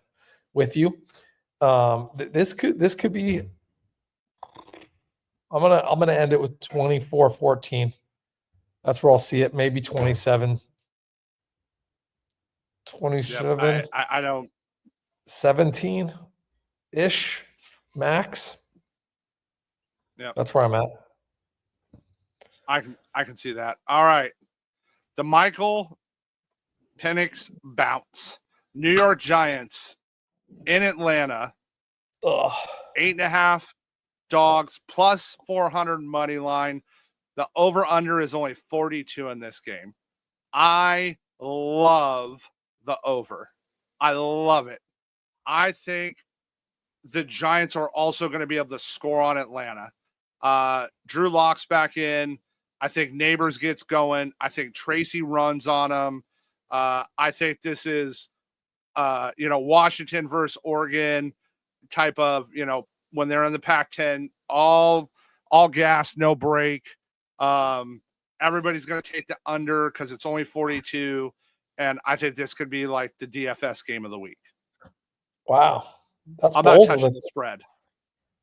with you. This could be. I'm gonna end it with 24-14. That's where I'll see it. Maybe 27. 27. Yep, I don't. 17-ish max. Yeah, that's where I'm at. I can see that. All right, the Michael Penix bounce. New York Giants in Atlanta. 8.5 dogs plus 400 money line. The over-under is only 42 in this game. I love the over. I love it. I think the Giants are also going to be able to score on Atlanta. Drew Lock's back in. I think Neighbors gets going. I think Tracy runs on them. I think this is, Washington versus Oregon type of, when they're in the Pac-10, all gas, no break. Everybody's going to take the under because it's only 42. And I think this could be like the DFS game of the week. Wow. I'm not touching the spread.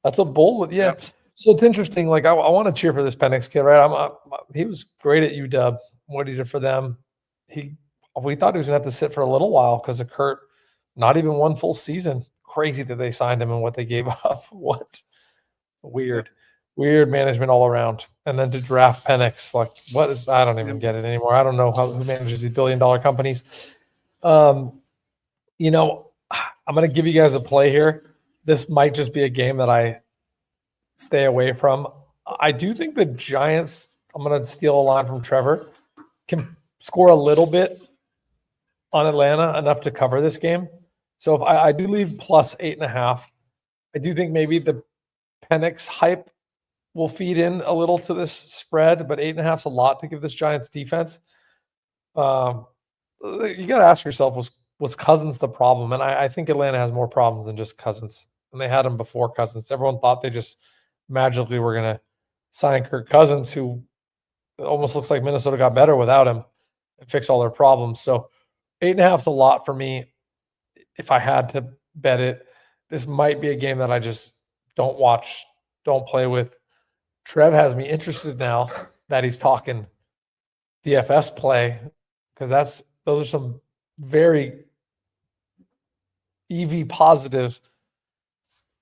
That's a bold one. Yeah. Yep. So it's interesting. Like, I want to cheer for this Penix kid, right? He was great at UW. What he did for them. We thought he was going to have to sit for a little while because of Kurt. Not even one full season. Crazy that they signed him and what they gave up. What? Weird management all around. And then to draft Penix, like, what is? I don't even get it anymore. I don't know who manages these billion-dollar companies. I'm going to give you guys a play here. This might just be a game that I stay away from. I do think the Giants, I'm going to steal a line from Trevor, can score a little bit on Atlanta, enough to cover this game. So if I do leave plus 8.5, I do think maybe the Penix hype will feed in a little to this spread, but 8.5 is a lot to give this Giants defense. You got to ask yourself, was Cousins the problem? And I think Atlanta has more problems than just Cousins. And they had him before Cousins. Everyone thought they just magically were going to sign Kirk Cousins, who almost looks like Minnesota got better without him and fix all their problems. So 8.5 is a lot for me. If I had to bet it, this might be a game that I just don't watch, don't play with. Trev has me interested now that he's talking DFS play, because those are some very EV positive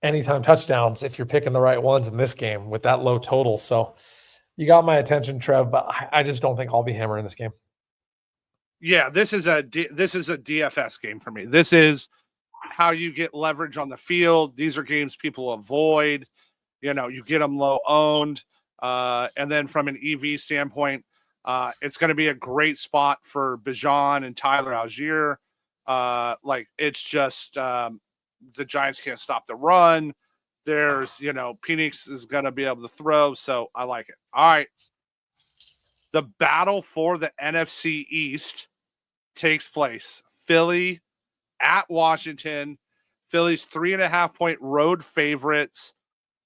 anytime touchdowns if you're picking the right ones in this game with that low total. So you got my attention, Trev, but I just don't think I'll be hammering this game. Yeah, this is a DFS game for me. This is how you get leverage on the field. These are games people avoid. You get them low owned. And then from an EV standpoint, it's going to be a great spot for Bijan and Tyler Algier. It's just the Giants can't stop the run. There's, Penix is going to be able to throw. So I like it. All right. The battle for the NFC East takes place. Philly at Washington. Philly's 3.5-point road favorites.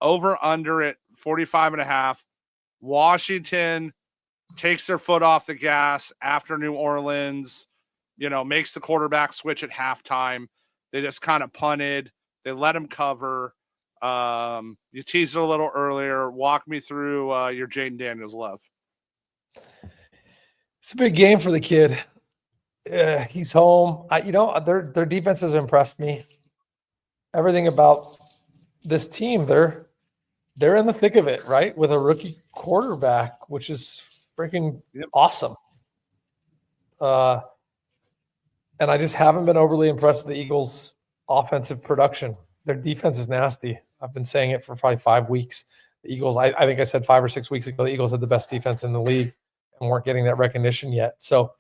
Over under at 45.5. Washington takes their foot off the gas after New Orleans, makes the quarterback switch at halftime. They just kind of punted. They let him cover. You teased it a little earlier. Walk me through your Jaden Daniels love. It's a big game for the kid. He's home. Their defense has impressed me. Everything about this team, they're in the thick of it, right? With a rookie quarterback, which is freaking awesome. And I just haven't been overly impressed with the Eagles' offensive production. Their defense is nasty. I've been saying it for probably 5 weeks. The Eagles, I think I said 5 or 6 weeks ago, the Eagles had the best defense in the league and weren't getting that recognition yet. So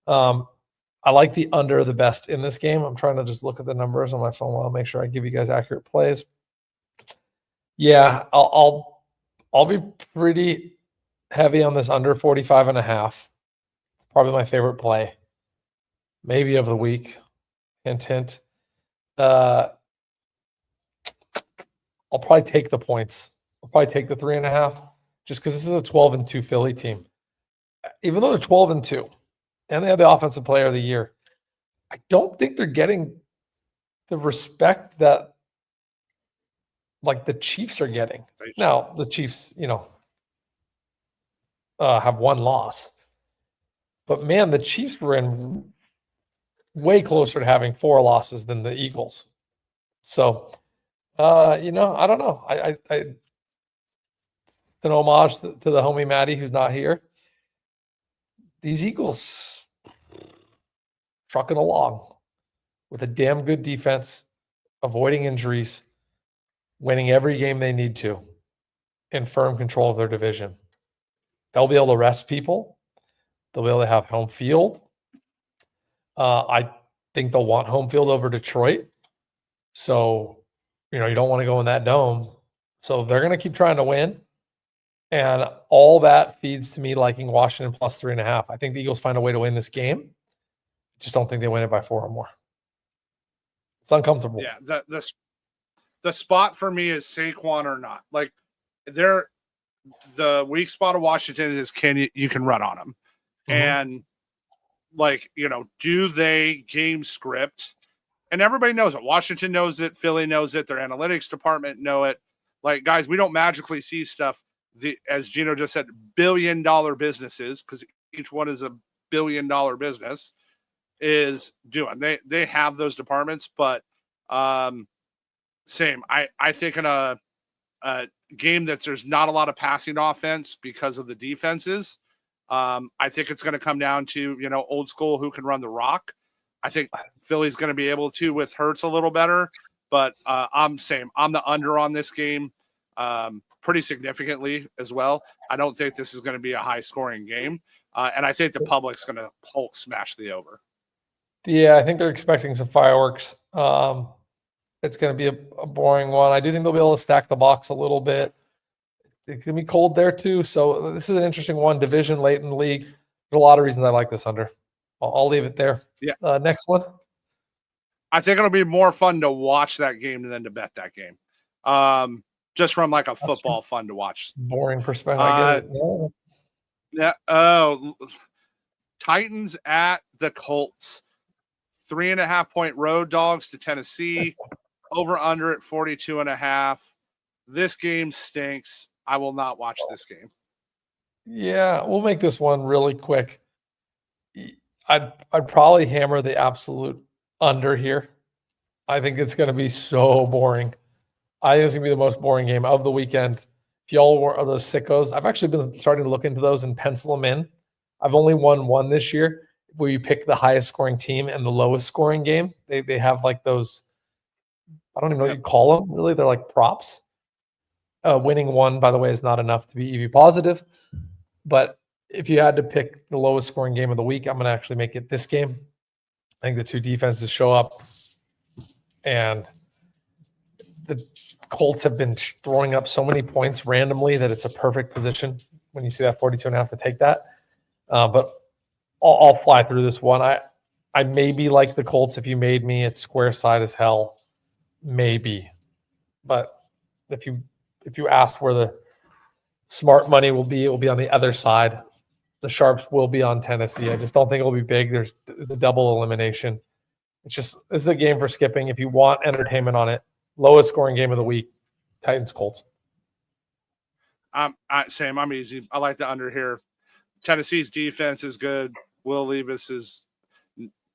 I like the under the best in this game. I'm trying to just look at the numbers on my phone while I make sure I give you guys accurate plays. Yeah, I'll be pretty heavy on this under 45.5. Probably my favorite play, maybe of the week. Hint, hint. I'll probably take the points. I'll probably take the 3.5, just because this is a 12-2 Philly team. Even though they're 12-2, and they have the offensive player of the year, I don't think they're getting the respect that like the Chiefs are getting. Now the Chiefs, have one loss, but man, the Chiefs were in way closer to having 4 losses than the Eagles. So, I don't know. I an homage to the homie Maddie who's not here. These Eagles trucking along with a damn good defense, avoiding injuries, winning every game they need to, in firm control of their division. They'll be able to rest people. They'll be able to have home field. I think they'll want home field over Detroit. So, you don't want to go in that dome. So they're going to keep trying to win. And all that feeds to me liking Washington plus 3.5. I think the Eagles find a way to win this game. Just don't think they win it by 4 or more. It's uncomfortable. Yeah, the spot for me is Saquon or not. Like, the weak spot of Washington is you can run on them. Mm-hmm. And like, do they game script? And everybody knows it. Washington knows it. Philly knows it. Their analytics department know it. Like, guys, we don't magically see stuff. As Gino just said, billion-dollar businesses, because each one is a billion-dollar business, is doing. They have those departments, but same. I think in a game that there's not a lot of passing offense because of the defenses, I think it's going to come down to, old school who can run the rock. I think Philly's going to be able to with Hurts a little better, but I'm the under on this game pretty significantly as well. I don't think this is going to be a high scoring game. And I think the public's going to Hulk smash the over. Yeah, I think they're expecting some fireworks. It's going to be a boring one. I do think they'll be able to stack the box a little bit. It can be cold there too. So this is an interesting one. Division late in the league. There's a lot of reasons I like this under. I'll leave it there. Yeah. Next one. I think it'll be more fun to watch that game than to bet that game. Just from like a football fun to watch. Boring perspective. I get it. No. Yeah. Oh, Titans at the Colts. 3.5-point road dogs to Tennessee. Over under at 42.5. This game stinks. I will not watch this game. Yeah, we'll make this one really quick. I'd probably hammer the absolute under here. I think it's going to be so boring. I think it's going to be the most boring game of the weekend. If y'all are those sickos, I've actually been starting to look into those and pencil them in. I've only won one this year where you pick the highest scoring team and the lowest scoring game. They have like those, I don't even know what you call them. Really, they're like props. Winning one, by the way, is not enough to be EV positive. But if you had to pick the lowest scoring game of the week, I'm going to actually make it this game. I think the two defenses show up, and the Colts have been throwing up so many points randomly that it's a perfect position when you see that 42.5 to take that. But I'll fly through this one. I maybe like the Colts if you made me. It's square side as hell, maybe. But if you ask where the smart money will be, it will be on the other side. The sharps will be on Tennessee. I just don't think it'll be big. There's the double elimination. This is a game for skipping. If you want entertainment on it, lowest scoring game of the week, Titans Colts. Sam, I'm easy. I like the under here. Tennessee's defense is good. Will Levis is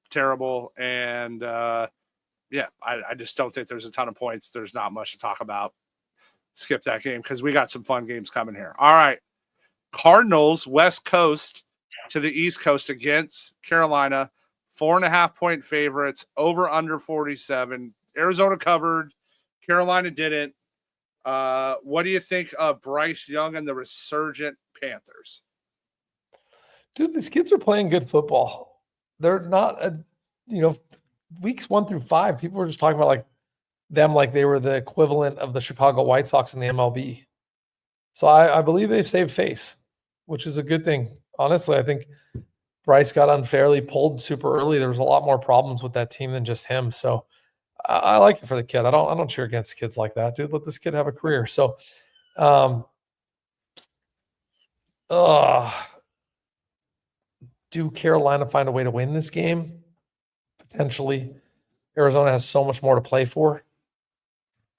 terrible, and I just don't think there's a ton of points. There's not much to talk about. Skip that game because we got some fun games coming here. All right. Cardinals, West Coast to the East Coast against Carolina, 4.5-point favorites, over under 47. Arizona covered. Carolina didn't. What do you think of Bryce Young and the resurgent Panthers? Dude, these kids are playing good football. They're not, weeks 1 through 5, people were just talking about them like they were the equivalent of the Chicago White Sox in the MLB. So I believe they've saved face, which is a good thing. Honestly, I think Bryce got unfairly pulled super early. There was a lot more problems with that team than just him. So I like it for the kid. I don't cheer against kids like that, dude. Let this kid have a career. So, do Carolina find a way to win this game? Potentially. Arizona has so much more to play for.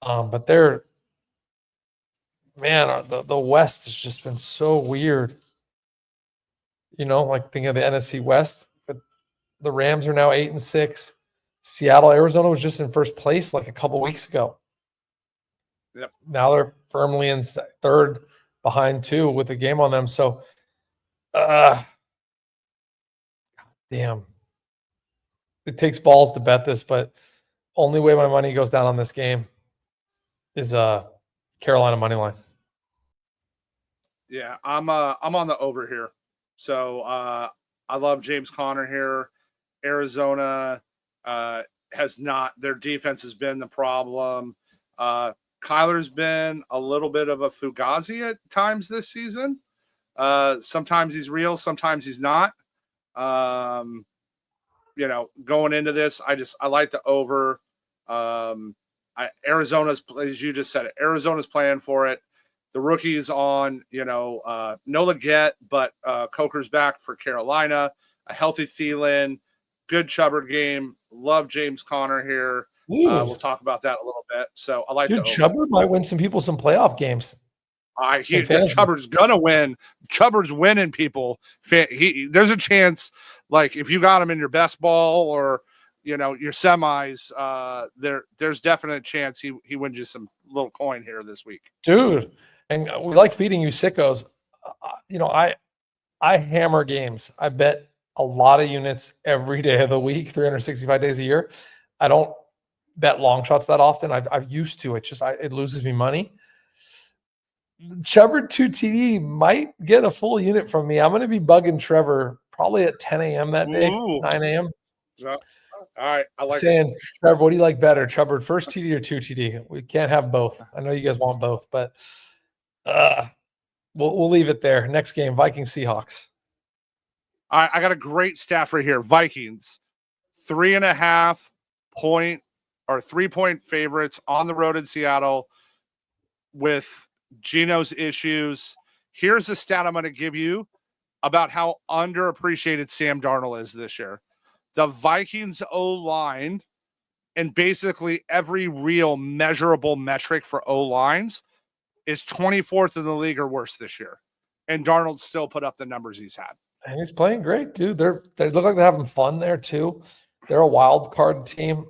But the West has just been so weird. Thinking of the NFC West, but the Rams are now 8-6. Seattle, Arizona was just in first place like a couple weeks ago. Yep. Now they're firmly in third behind 2 with a game on them. So, damn. It takes balls to bet this, but only way my money goes down on this game is Carolina money line. Yeah, I'm on the over here. So I love James Conner here. Arizona has not, their defense has been the problem. Kyler's been a little bit of a fugazi at times this season. Sometimes he's real, sometimes he's not. Going into this, I like the over. Arizona's, as you just said, Arizona's playing for it. The rookies on, no Leggett, but Coker's back for Carolina. A healthy Thielen, good Chubbard game. Love James Conner here. We'll talk about that a little bit. So I like Chubbard might win some people some playoff games. Chubbard's gonna win. Chubbard's winning people. There's a chance, like if you got him in your best ball or your semis, there's definitely a chance he wins you some little coin here this week, dude. And we like feeding you sickos. I hammer games. I bet a lot of units every day of the week, 365 days a year. I don't bet long shots that often. I've used to. It loses me money. Chubbard 2 TD might get a full unit from me. I'm going to be bugging Trevor probably at 10 a.m. that day, 9 a.m. Yeah. All right. I like saying, Trevor, what do you like better, Chubbard, first TD or 2 TD? We can't have both. I know you guys want both, but we'll leave it there. Next game, Vikings Seahawks. All right, I got a great stat right here. Vikings, 3.5-point favorites on the road in Seattle with Geno's issues. Here's the stat I'm going to give you about how underappreciated Sam Darnold is this year. The Vikings O-line and basically every real measurable metric for O-lines is 24th in the league or worse this year. And Darnold still put up the numbers he's had. And he's playing great, dude. They look like they're having fun there too. They're a wild card team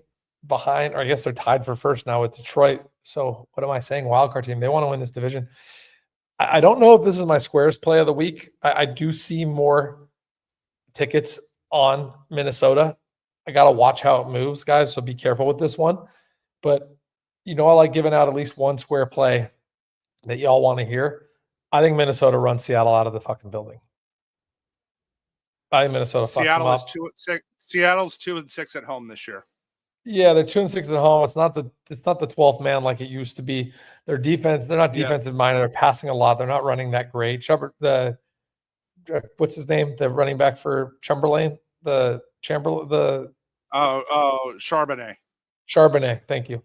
behind, or I guess they're tied for first now with Detroit. So what am I saying? Wild card team. They want to win this division. I don't know if this is my squares play of the week. I do see more tickets on Minnesota. I got to watch how it moves, guys. So be careful with this one. But I like giving out at least one square play that y'all want to hear. I think Minnesota runs Seattle out of the fucking building. I think Minnesota fucks them up. Seattle's 2-6 at home this year. Yeah, they're 2-6 at home. It's not the 12th man like it used to be. Their defense, they're not defensive minded. They're passing a lot. They're not running that great. What's his name? The running back for Charbonnet. Charbonnet. Thank you.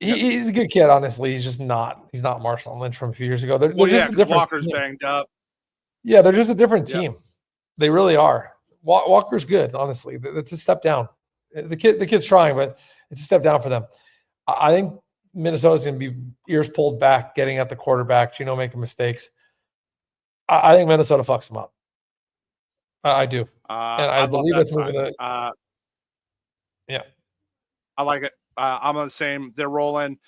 He's a good kid, honestly. He's not Marshawn Lynch from a few years ago. Walker's banged up. Yeah, they're just a different team. They really are. Walker's good, honestly. It's a step down. The kid's trying, but it's a step down for them. I think Minnesota's going to be ears pulled back, getting at the quarterback, making mistakes. I think Minnesota fucks them up. I do. And I believe that's moving. Yeah. I like it. I'm on the same. They're rolling.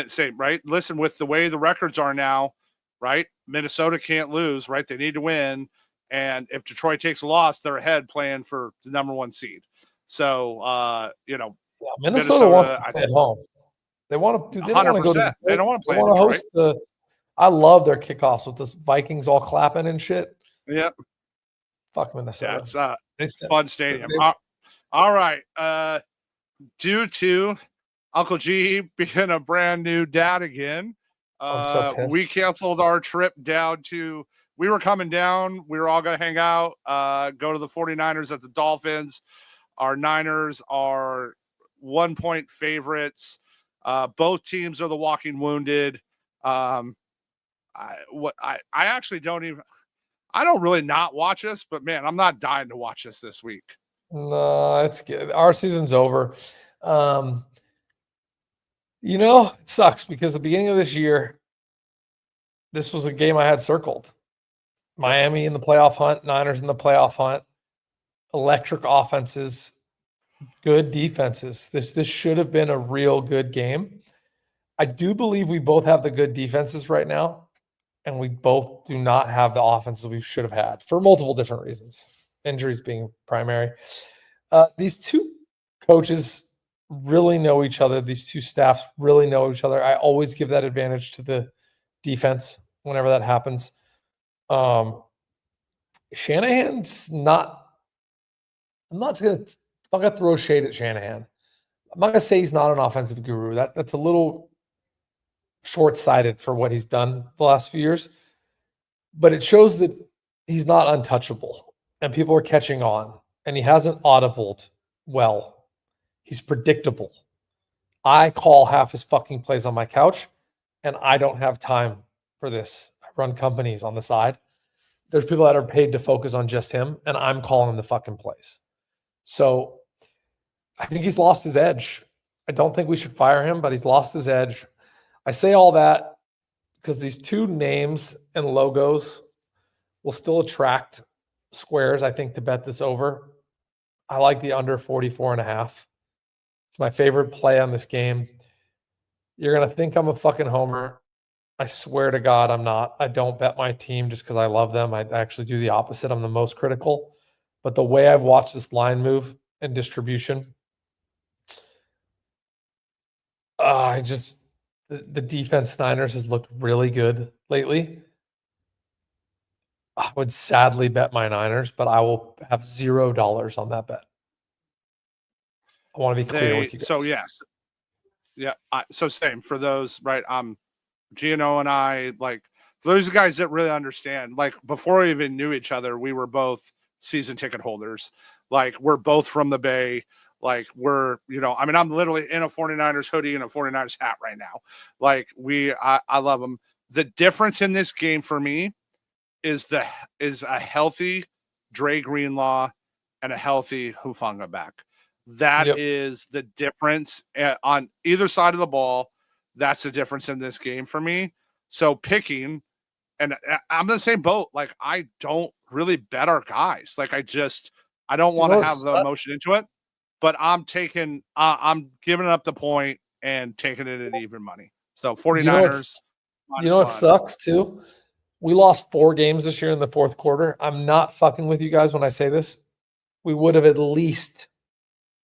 Same, right? Listen, with the way the records are now, right? Minnesota can't lose, right? They need to win. And if Detroit takes a loss, they're ahead playing for the number 1 seed. So, Minnesota wants to stay at home. They want to. They don't want to go to. They don't want to play. They want to host the. I love their kickoffs with the Vikings all clapping and shit. Yep. Fuck Minnesota. Yeah, it's a fun stadium. All right. Due to Uncle G being a brand new dad again, we canceled our trip down to. We were coming down. We were all going to hang out, go to the 49ers at the Dolphins. Our Niners are 1-point favorites. Both teams are the walking wounded. I actually don't even. I don't really not watch this, but man, I'm not dying to watch this week. No, it's good. Our season's over. It sucks because the beginning of this year, this was a game I had circled. Miami in the playoff hunt, Niners in the playoff hunt, electric offenses, good defenses. This should have been a real good game. I do believe we both have the good defenses right now. And we both do not have the offenses we should have had for multiple different reasons, injuries being primary. These two coaches really know each other. These two staffs really know each other. I always give that advantage to the defense whenever that happens. Shanahan's not – I'm not going to throw shade at Shanahan. I'm not going to say he's not an offensive guru. That's a little – short-sighted for what he's done the last few years, but it shows that he's not untouchable and people are catching on, and he hasn't audibled well. He's predictable. I call half his fucking plays on my couch, and I don't have time for this. I run companies on the side. There's people that are paid to focus on just him, and I'm calling the fucking plays. So I think he's lost his edge. I don't think we should fire him, but he's lost his edge. I say all that because these two names and logos will still attract squares, I think, to bet this over. I like the under 44.5. It's my favorite play on this game. You're going to think I'm a fucking homer. I swear to God, I'm not. I don't bet my team just because I love them. I actually do the opposite. I'm the most critical. But the way I've watched this line move and distribution, the defense Niners has looked really good lately. I would sadly bet my Niners, but I will have $0 on that bet. I want to be clear with you guys. So yes. Yeah. So same for those, right? Gino and I, like, those guys that really understand, like, before we even knew each other, we were both season ticket holders. Like, we're both from the Bay. Like, we're, I'm literally in a 49ers hoodie and a 49ers hat right now. Like, I love them. The difference in this game for me is a healthy Dre Greenlaw and a healthy Hufanga back. That is the difference on either side of the ball. That's the difference in this game for me. So picking, and I'm in the same boat. Like, I don't really bet our guys. Like, I don't want to have the emotion into it. But I'm giving up the point and taking it at even money. So 49ers. You know what sucks too? We lost 4 games this year in the fourth quarter. I'm not fucking with you guys when I say this. We would have at least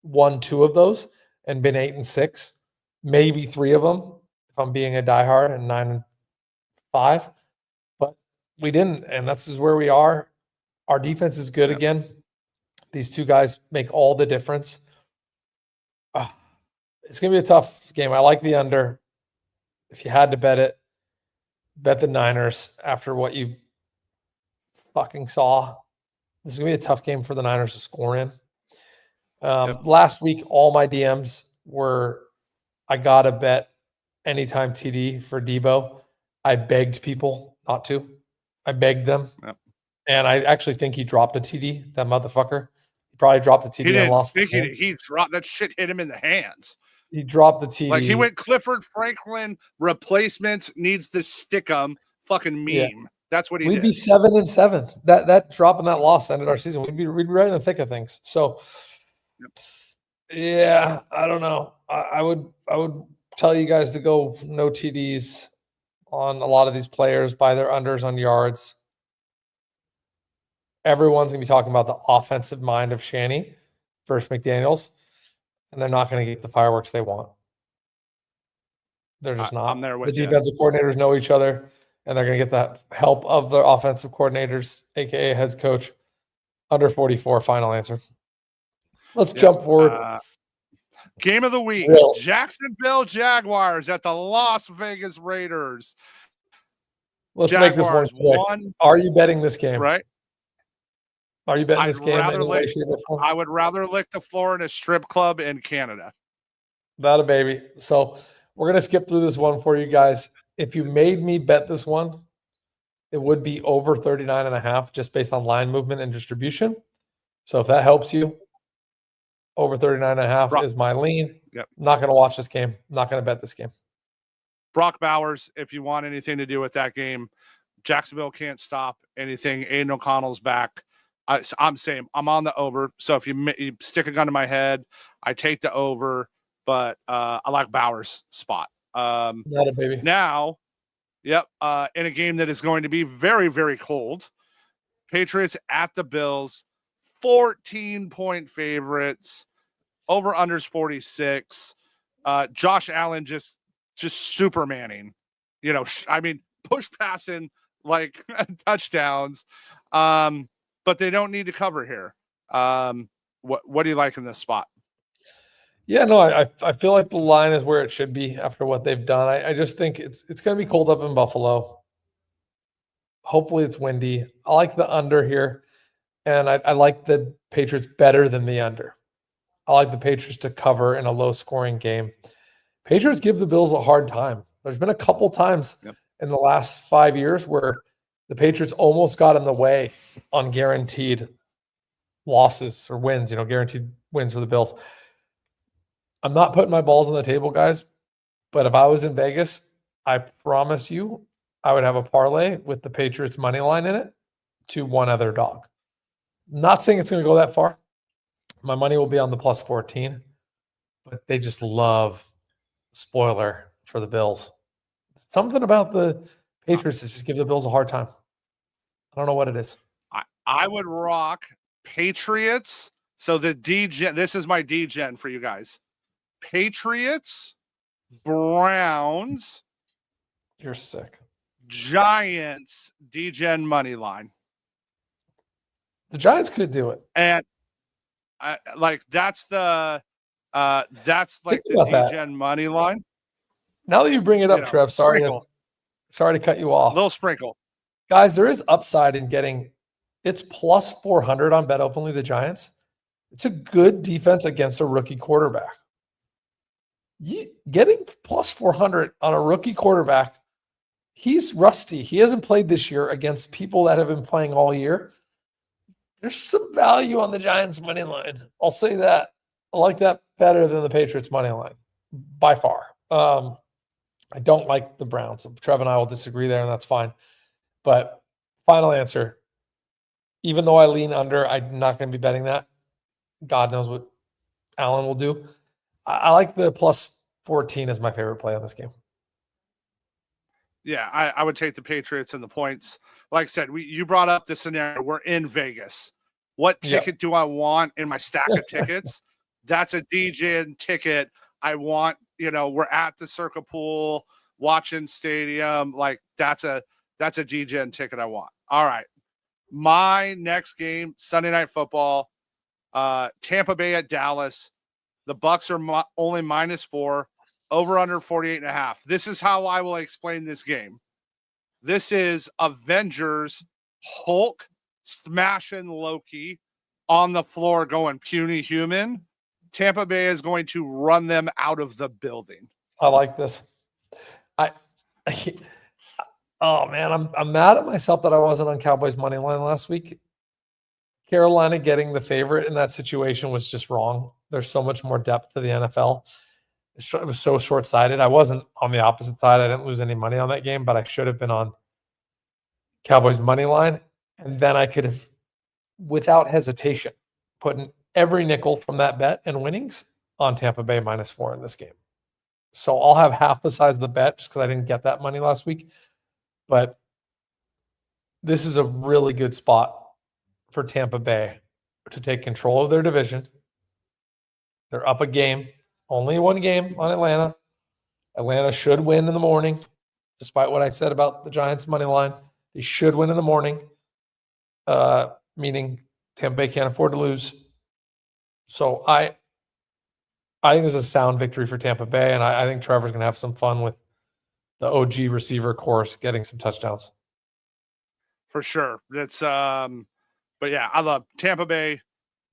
won 2 of those and been 8-6, maybe 3 of them if I'm being a diehard, and 9-5. But we didn't, and that's just where we are. Our defense is good again. These two guys make all the difference. It's going to be a tough game. I like the under. If you had to bet it, bet the Niners after what you fucking saw. This is going to be a tough game for the Niners to score in. Last week, all my DMs were, I got to bet anytime TD for Debo. I begged people not to. I begged them. Yep. And I actually think he dropped a TD, that motherfucker. He probably dropped a TD and lost the game. He dropped that shit, hit him in the hands. He dropped the TD. Like, he went Clifford Franklin replacements needs the stick-em fucking meme. Yeah. That's what he did. We'd be 7-7. That drop and that loss ended our season. We'd be right in the thick of things. So, yeah, I don't know. I would tell you guys to go no TDs on a lot of these players, buy their unders on yards. everyone's going to be talking about the offensive mind of Shanny versus McDaniels, and they're not going to get the fireworks they want. They're just not. I'm there with the you. defensive coordinators know each other, and they're going to get that help of their offensive coordinators, aka head coach. Under 44, final answer. Let's jump forward. Game of the week: Jacksonville Jaguars at the Las Vegas Raiders. Let's make this one quick. Are you betting this game? Right. Are you betting this game? I would rather lick the floor in a strip club in Canada. That a baby. So we're going to skip through this one for you guys. If you made me bet this one, it would be over 39.5 just based on line movement and distribution. So if that helps you, over 39.5 is my lean. Yep. Not going to watch this game. Not going to bet this game. Brock Bowers, if you want anything to do with that game, Jacksonville can't stop anything. Aiden O'Connell's back. I'm saying I'm on the over. So if you stick a gun to my head, I take the over. But I like Bowers' spot. Not a baby. Now, in a game that is going to be very, very cold, Patriots at the Bills, 14-point favorites, over unders 46. Josh Allen just supermaning, push passing like touchdowns. But they don't need to cover here. What do you like in this spot? Yeah, no, I feel like the line is where it should be after what they've done. I just think it's going to be cold up in Buffalo. Hopefully it's windy. I like the under here, and I like the Patriots better than the under. I like the Patriots to cover in a low-scoring game. Patriots give the Bills a hard time. There's been a couple times in the last 5 years where the Patriots almost got in the way on guaranteed losses or wins, guaranteed wins for the Bills. I'm not putting my balls on the table, guys, but if I was in Vegas, I promise you I would have a parlay with the Patriots money line in it to one other dog. Not saying it's going to go that far. My money will be on the plus 14, but they just love spoiler for the Bills. Something about the Patriots is just give the Bills a hard time. I don't know what it is. I would rock Patriots. So the D-Gen, this is my D-Gen for you guys. Patriots, Browns. You're sick. Giants, D-Gen money line. The Giants could do it. And that's the D-Gen money line. Now that you bring it up, Trev, sorry to cut you off. A little sprinkle. Guys, there is upside in getting it's plus 400 on Bet Openly, the Giants. It's a good defense against a rookie quarterback. Getting plus 400 on a rookie quarterback, he's rusty. He hasn't played this year against people that have been playing all year. There's some value on the Giants money line. I'll say that. I like that better than the Patriots money line by far. I don't like the Browns. Trev and I will disagree there, and that's fine. But final answer, even though I lean under, I'm not going to be betting that. God knows what Allen will do. I like the plus 14 as my favorite play on this game. Yeah, I would take the Patriots and the points. Like I said, you brought up the scenario. We're in Vegas. What ticket do I want in my stack of tickets? That's a DJ ticket. I want, we're at the Circa Pool, watching stadium. Like that's a DJ ticket I want. All right. My next game, Sunday Night Football, Tampa Bay at Dallas. The Bucks are only -4, over under 48.5. This is how I will explain this game. This is Avengers Hulk smashing Loki on the floor going puny human. Tampa Bay is going to run them out of the building. I like this. Oh man, I'm mad at myself that I wasn't on Cowboys money line last week. Carolina getting the favorite in that situation was just wrong. There's so much more depth to the NFL. It was so short-sighted. I wasn't on the opposite side. I didn't lose any money on that game, but I should have been on Cowboys money line. And then I could have, without hesitation, put in every nickel from that bet and winnings on Tampa Bay -4 in this game. So I'll have half the size of the bet just because I didn't get that money last week. But this is a really good spot for Tampa Bay to take control of their division. They're up a game, only one game on Atlanta. Atlanta should win in the morning, despite what I said about the Giants' money line. They should win in the morning, meaning Tampa Bay can't afford to lose. So I think this is a sound victory for Tampa Bay, and I think Trevor's going to have some fun with the OG receiver course getting some touchdowns. For sure. It's but yeah, I love Tampa Bay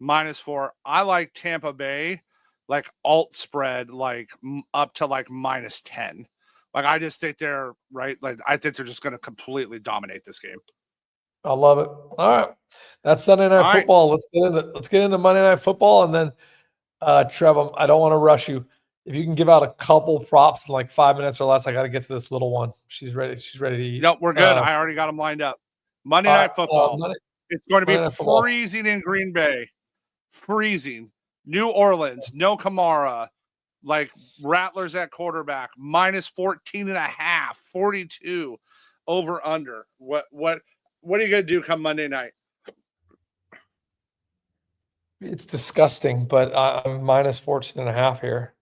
-4. I like Tampa Bay like alt spread like up to like -10. Like I just think they're right. Like I think they're just going to completely dominate this game. I love it. All right, that's Sunday Night Football. Let's get into Monday Night Football, and then Trev, I don't want to rush you. If you can give out a couple props in like 5 minutes or less, I got to get to this little one. She's ready. She's ready to eat. Nope, we're good. I already got them lined up. Monday Night Football. It's going to be freezing in Green Bay. Freezing. New Orleans, no Kamara. Like Rattlers at quarterback. -14.5. 42 over under. What are you going to do come Monday night? It's disgusting, but I'm -14.5 here.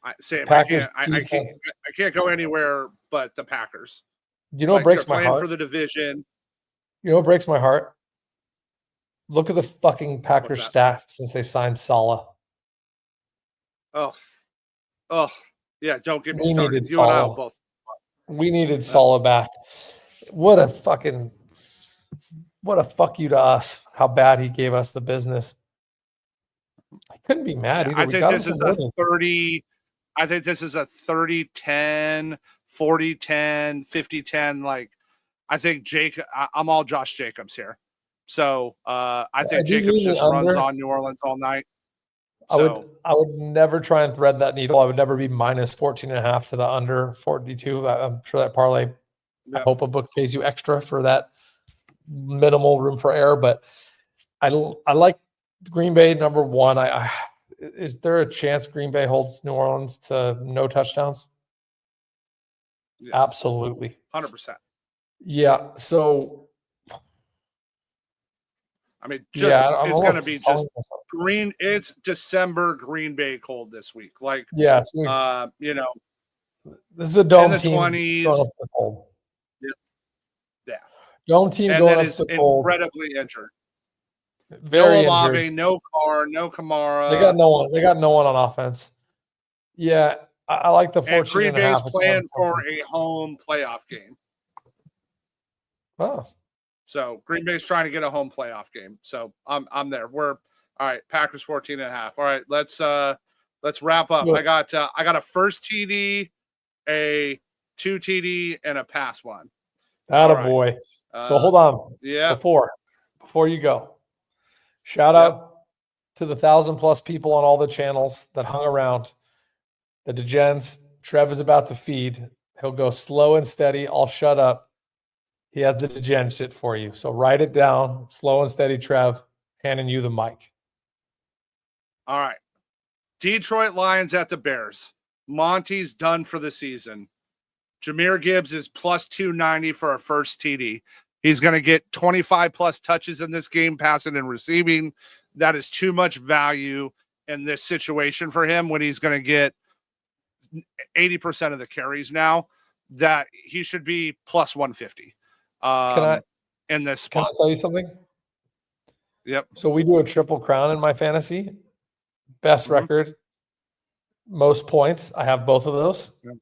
I can't go anywhere but the Packers. You know what breaks my heart? For the division. You know what breaks my heart? Look at the fucking Packers stats since they signed Saleh. Oh, yeah. Don't get me started. You and I both. We needed Saleh back. What a fuck you to us. How bad he gave us the business. I couldn't be mad either. I think this is a 30. I think this is a 30-10, 40-10, 50-10. Like, I think I'm all Josh Jacobs here. So I think Jacobs just runs on New Orleans all night. So, I would never try and thread that needle. I would never be -14.5 to the under 42. I'm sure that parlay. I hope a book pays you extra for that minimal room for error. But I like Green Bay #1. Is there a chance Green Bay holds New Orleans to no touchdowns? yes, Absolutely, 100%. Yeah. So. I mean, it's going to be just green. It's December Green Bay cold this week. Like, this is a dome team. 20s. Going up to the cold. Yeah. Dome team going up to the cold. Incredibly injured. Very no Olave, injured. no Carr, no Kamara. They got no one. They got no one on offense. Yeah, I like the 14.5. Green Bay's playing for a home playoff game. Oh. So Green Bay's trying to get a home playoff game. So I'm there. We're all right. Packers 14.5. All right, let's wrap up. I got a first TD, a 2 TD, and a pass one. Attaboy. So hold on. Yeah. Before you go, shout out to the 1,000+ people on all the channels that hung around. The Degens. Trev is about to feed. He'll go slow and steady. I'll shut up. He has the Degen sit for you. So write it down. Slow and steady, Trev. Handing you the mic. All right. Detroit Lions at the Bears. Monty's done for the season. Jahmyr Gibbs is +290 for a first TD. He's going to get 25+ touches in this game, passing and receiving. That is too much value in this situation for him when he's going to get 80% of the carries now. That he should be +150. In this spot. Can I tell you something? Yep. So we do a triple crown in my fantasy. Best record, most points. I have both of those. Yep.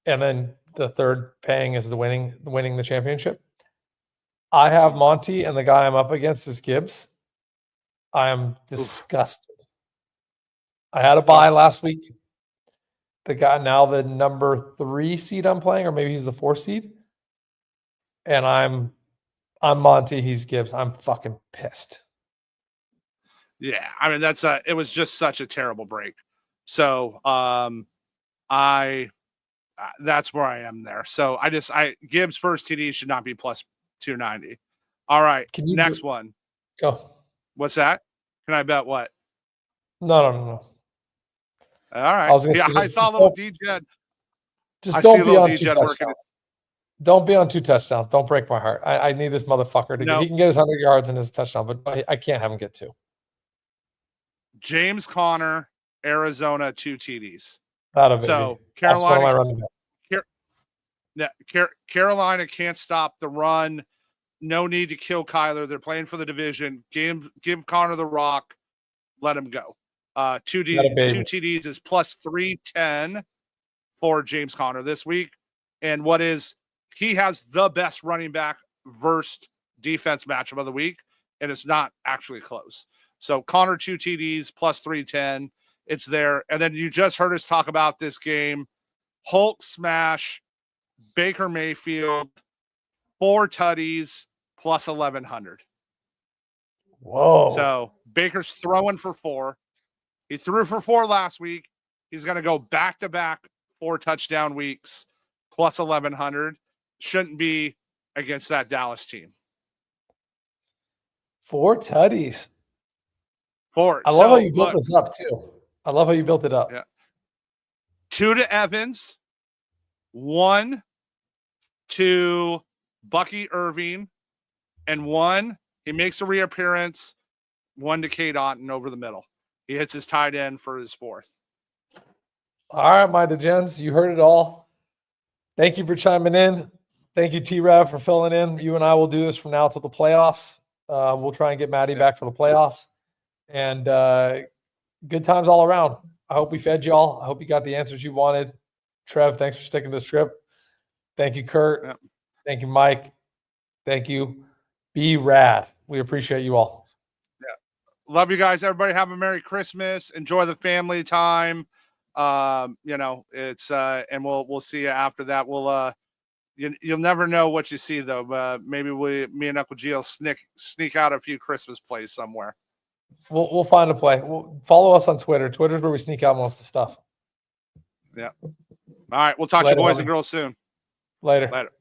And then the third paying is the winning the championship. I have Monty, and the guy I'm up against is Gibbs. I am disgusted. I had a bye last week. The guy now the number 3 seed I'm playing, or maybe he's the 4 seed. And I'm Monty, he's Gibbs. I'm fucking pissed. Yeah, I mean it was just such a terrible break. So that's where I am there. So Gibbs first TD should not be +290. All right, next one. Go. What's that? Can I bet what? No. All right. I was gonna say, I saw a little DJ. Just don't be on 2 touchdowns. Don't be on 2 touchdowns. Don't break my heart. I need this motherfucker to get. He can get his 100 yards and his touchdown, but I can't have him get 2. James Conner, Arizona, 2 TDs. So Carolina can't stop the run. No need to kill Kyler. They're playing for the division. Give Conner the rock. Let him go. 2 TDs is plus 310 for James Conner this week. And he has the best running back versus defense matchup of the week, and it's not actually close. So Conner 2 TDs plus 310. It's there. And then you just heard us talk about this game. Hulk smash, Baker Mayfield, 4 tutties plus 1,100. Whoa. So Baker's throwing for 4. He threw for 4 last week. He's going to go back-to-back 4 touchdown weeks plus 1,100. Shouldn't be against that Dallas team. 4 tutties. 4. I love how you built this up, too. I love how you built it up. Yeah. 2 to Evans. 1 to Bucky Irving. And 1, he makes a reappearance. 1 to Cade Otton over the middle. He hits his tight end for his 4th. All right, my Degens, you heard it all. Thank you for chiming in. Thank you, T-Rav, for filling in. You and I will do this from now till the playoffs. We'll try and get Maddie back for the playoffs. And good times all around. I hope we fed y'all. I hope you got the answers you wanted. Trev, thanks for sticking to the script. Thank you, Kurt. Yep. Thank you, Mike. Thank you. Be rad. We appreciate you all. Yeah. Love you guys. Everybody have a Merry Christmas. Enjoy the family time. It's and we'll see you after that. We'll you'll never know what you see though. Maybe me and Uncle Gio sneak out a few Christmas plays somewhere. We'll find a play. Follow us on Twitter. Twitter's where we sneak out most of the stuff. Yeah. All right. We'll talk to you boys and girls soon. Later. Later.